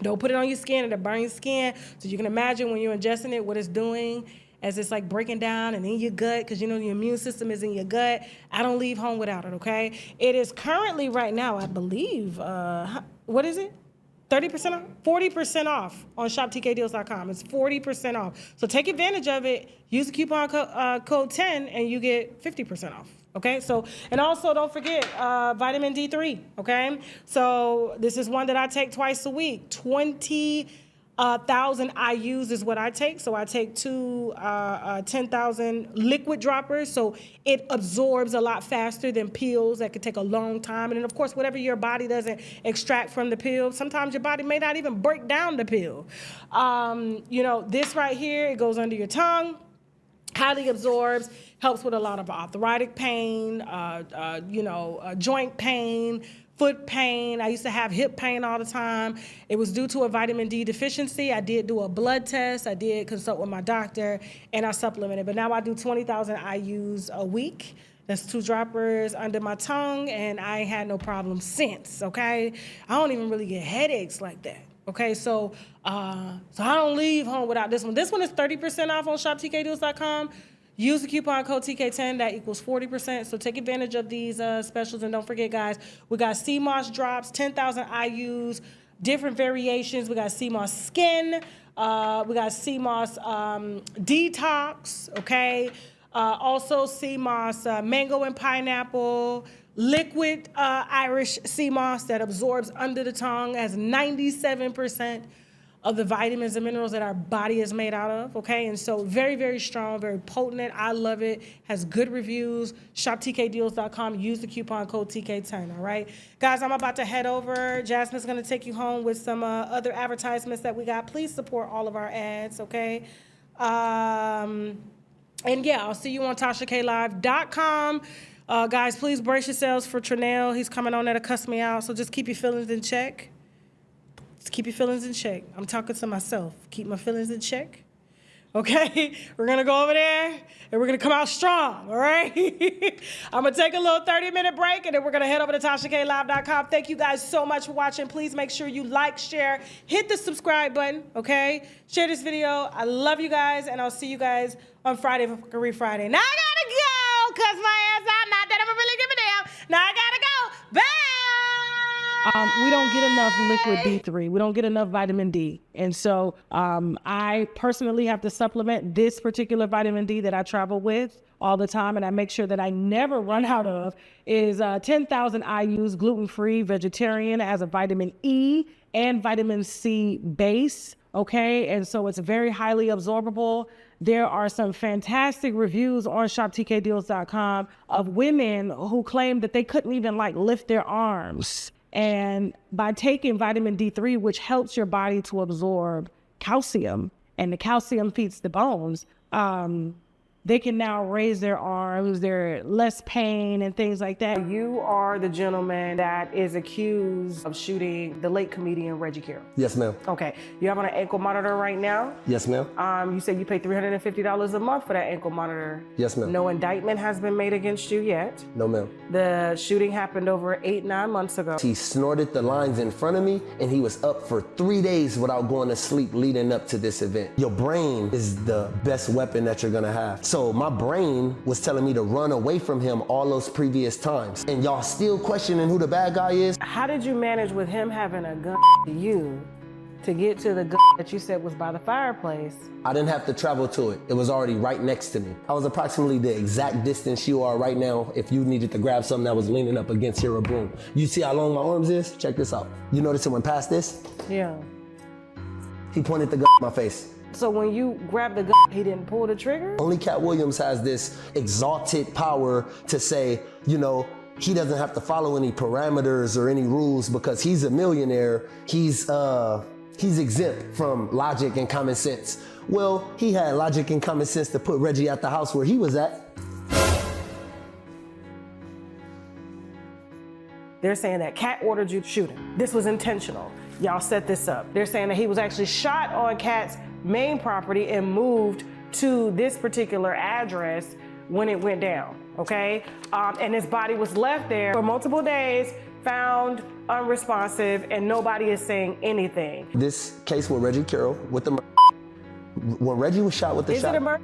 Don't put it on your skin, it'll burn your skin. So you can imagine when you're ingesting it what it's doing as it's like breaking down and in your gut, because your immune system is in your gut. I don't leave home without it, okay? It is currently right now, I believe, what is it? 30% off? 40% off on shoptkdeals.com. It's 40% off. So take advantage of it. Use the coupon code 10 and you get 50% off. Okay, so, and also don't forget vitamin D3, okay? So this is one that I take twice a week. 20,000 IUs is what I take. So I take 2 10,000 liquid droppers. So it absorbs a lot faster than pills that could take a long time. And then of course, whatever your body doesn't extract from the pill, sometimes your body may not even break down the pill. This right here, it goes under your tongue, highly absorbs, helps with a lot of arthritic pain, joint pain, foot pain. I used to have hip pain all the time. It was due to a vitamin D deficiency. I did do a blood test. I did consult with my doctor, and I supplemented. But now I do 20,000 IUs a week. That's 2 droppers under my tongue, and I ain't had no problem since, okay? I don't even really get headaches like that, okay? So I don't leave home without this one. This one is 30% off on shoptkdeals.com. Use the coupon code TK10, that equals 40%. So take advantage of these specials. And don't forget, guys, we got sea moss drops, 10,000 IUs, different variations. We got sea moss skin. We got sea moss detox, okay? Also sea moss mango and pineapple, liquid Irish sea moss that absorbs under the tongue, has 97% of the vitamins and minerals that our body is made out of, okay? And so very, very strong, very potent. I love it. Has good reviews. ShopTKDeals.com. Use the coupon code TK10, all right? Guys, I'm about to head over. Jasmine's going to take you home with some other advertisements that we got. Please support all of our ads, okay? And yeah, I'll see you on TashaKLive.com. Guys, please brace yourselves for Trinell. He's coming on there to cuss me out, so just keep your feelings in check. Just keep your feelings in check. I'm talking to myself. Keep my feelings in check. okay? We're gonna go over there and we're gonna come out strong, all right? I'm gonna take a little 30-minute break and then we're gonna head over to TashaKLive.com. Thank you guys so much for watching. Please make sure you like, share, hit the subscribe button, okay? Share this video. I love you guys and I'll see you guys on Friday for Fuckery Friday. Now I gotta go, cause my ass out, not that I'm really give a damn. Now I gotta go, bye! We don't get enough liquid D3. We don't get enough vitamin D. And so I personally have to supplement this particular vitamin D that I travel with all the time, and I make sure that I never run out of, is 10,000 IUs, gluten-free, vegetarian, as a vitamin E and vitamin C base, okay? And so it's very highly absorbable. There are some fantastic reviews on shoptkdeals.com of women who claim that they couldn't even lift their arms. And by taking vitamin D3, which helps your body to absorb calcium, and the calcium feeds the bones, they can now raise their arms, they're less pain and things like that. You are the gentleman that is accused of shooting the late comedian Reggie Carroll. Yes, ma'am. Okay, you have on an ankle monitor right now? Yes, ma'am. You said you paid $350 a month for that ankle monitor. Yes, ma'am. No indictment has been made against you yet. No, ma'am. The shooting happened over 8-9 months ago. He snorted the lines in front of me and he was up for 3 days without going to sleep leading up to this event. Your brain is the best weapon that you're gonna have. So my brain was telling me to run away from him all those previous times. And y'all still questioning who the bad guy is? How did you manage with him having a gun to you to get to the gun that you said was by the fireplace? I didn't have to travel to it. It was already right next to me. I was approximately the exact distance you are right now if you needed to grab something that was leaning up against here, a broom. You see how long my arms is? Check this out. You notice it went past this? Yeah. He pointed the gun at my face. So when you grabbed the gun, he didn't pull the trigger? Only Cat Williams has this exalted power to say, you know, he doesn't have to follow any parameters or any rules because he's a millionaire. He's exempt from logic and common sense. Well, he had logic and common sense to put Reggie at the house where he was at. They're saying that Cat ordered you to shoot him. This was intentional. Y'all set this up. They're saying that he was actually shot on Cat's main property and moved to this particular address when it went down, okay? And his body was left there for multiple days, found unresponsive, and nobody is saying anything. This case with Reggie Carroll, with the when Reggie was shot with the shot. Is it a murder?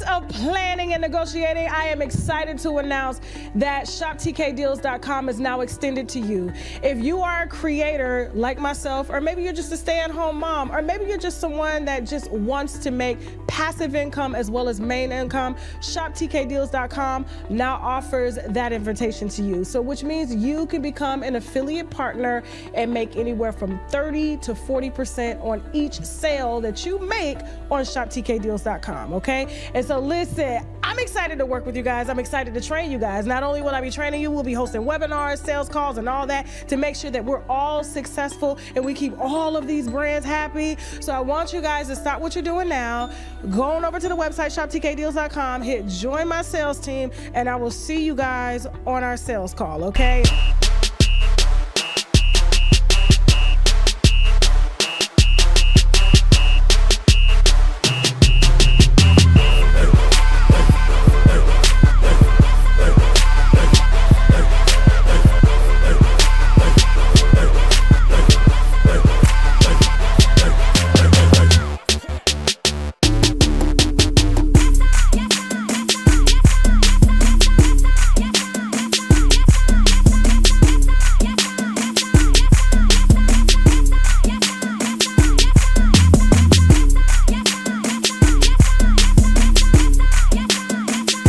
Of planning and negotiating, I am excited to announce that shoptkdeals.com is now extended to you. If you are a creator like myself, or maybe you're just a stay-at-home mom, or maybe you're just someone that just wants to make passive income as well as main income, shoptkdeals.com now offers that invitation to you. So which means you can become an affiliate partner and make anywhere from 30 to 40% on each sale that you make on shoptkdeals.com, okay? And so listen, I'm excited to work with you guys. I'm excited to train you guys. Not only will I be training you, we'll be hosting webinars, sales calls, and all that to make sure that we're all successful and we keep all of these brands happy. So I want you guys to stop what you're doing now. Go on over to the website, shoptkdeals.com, hit join my sales team, and I will see you guys on our sales call, okay?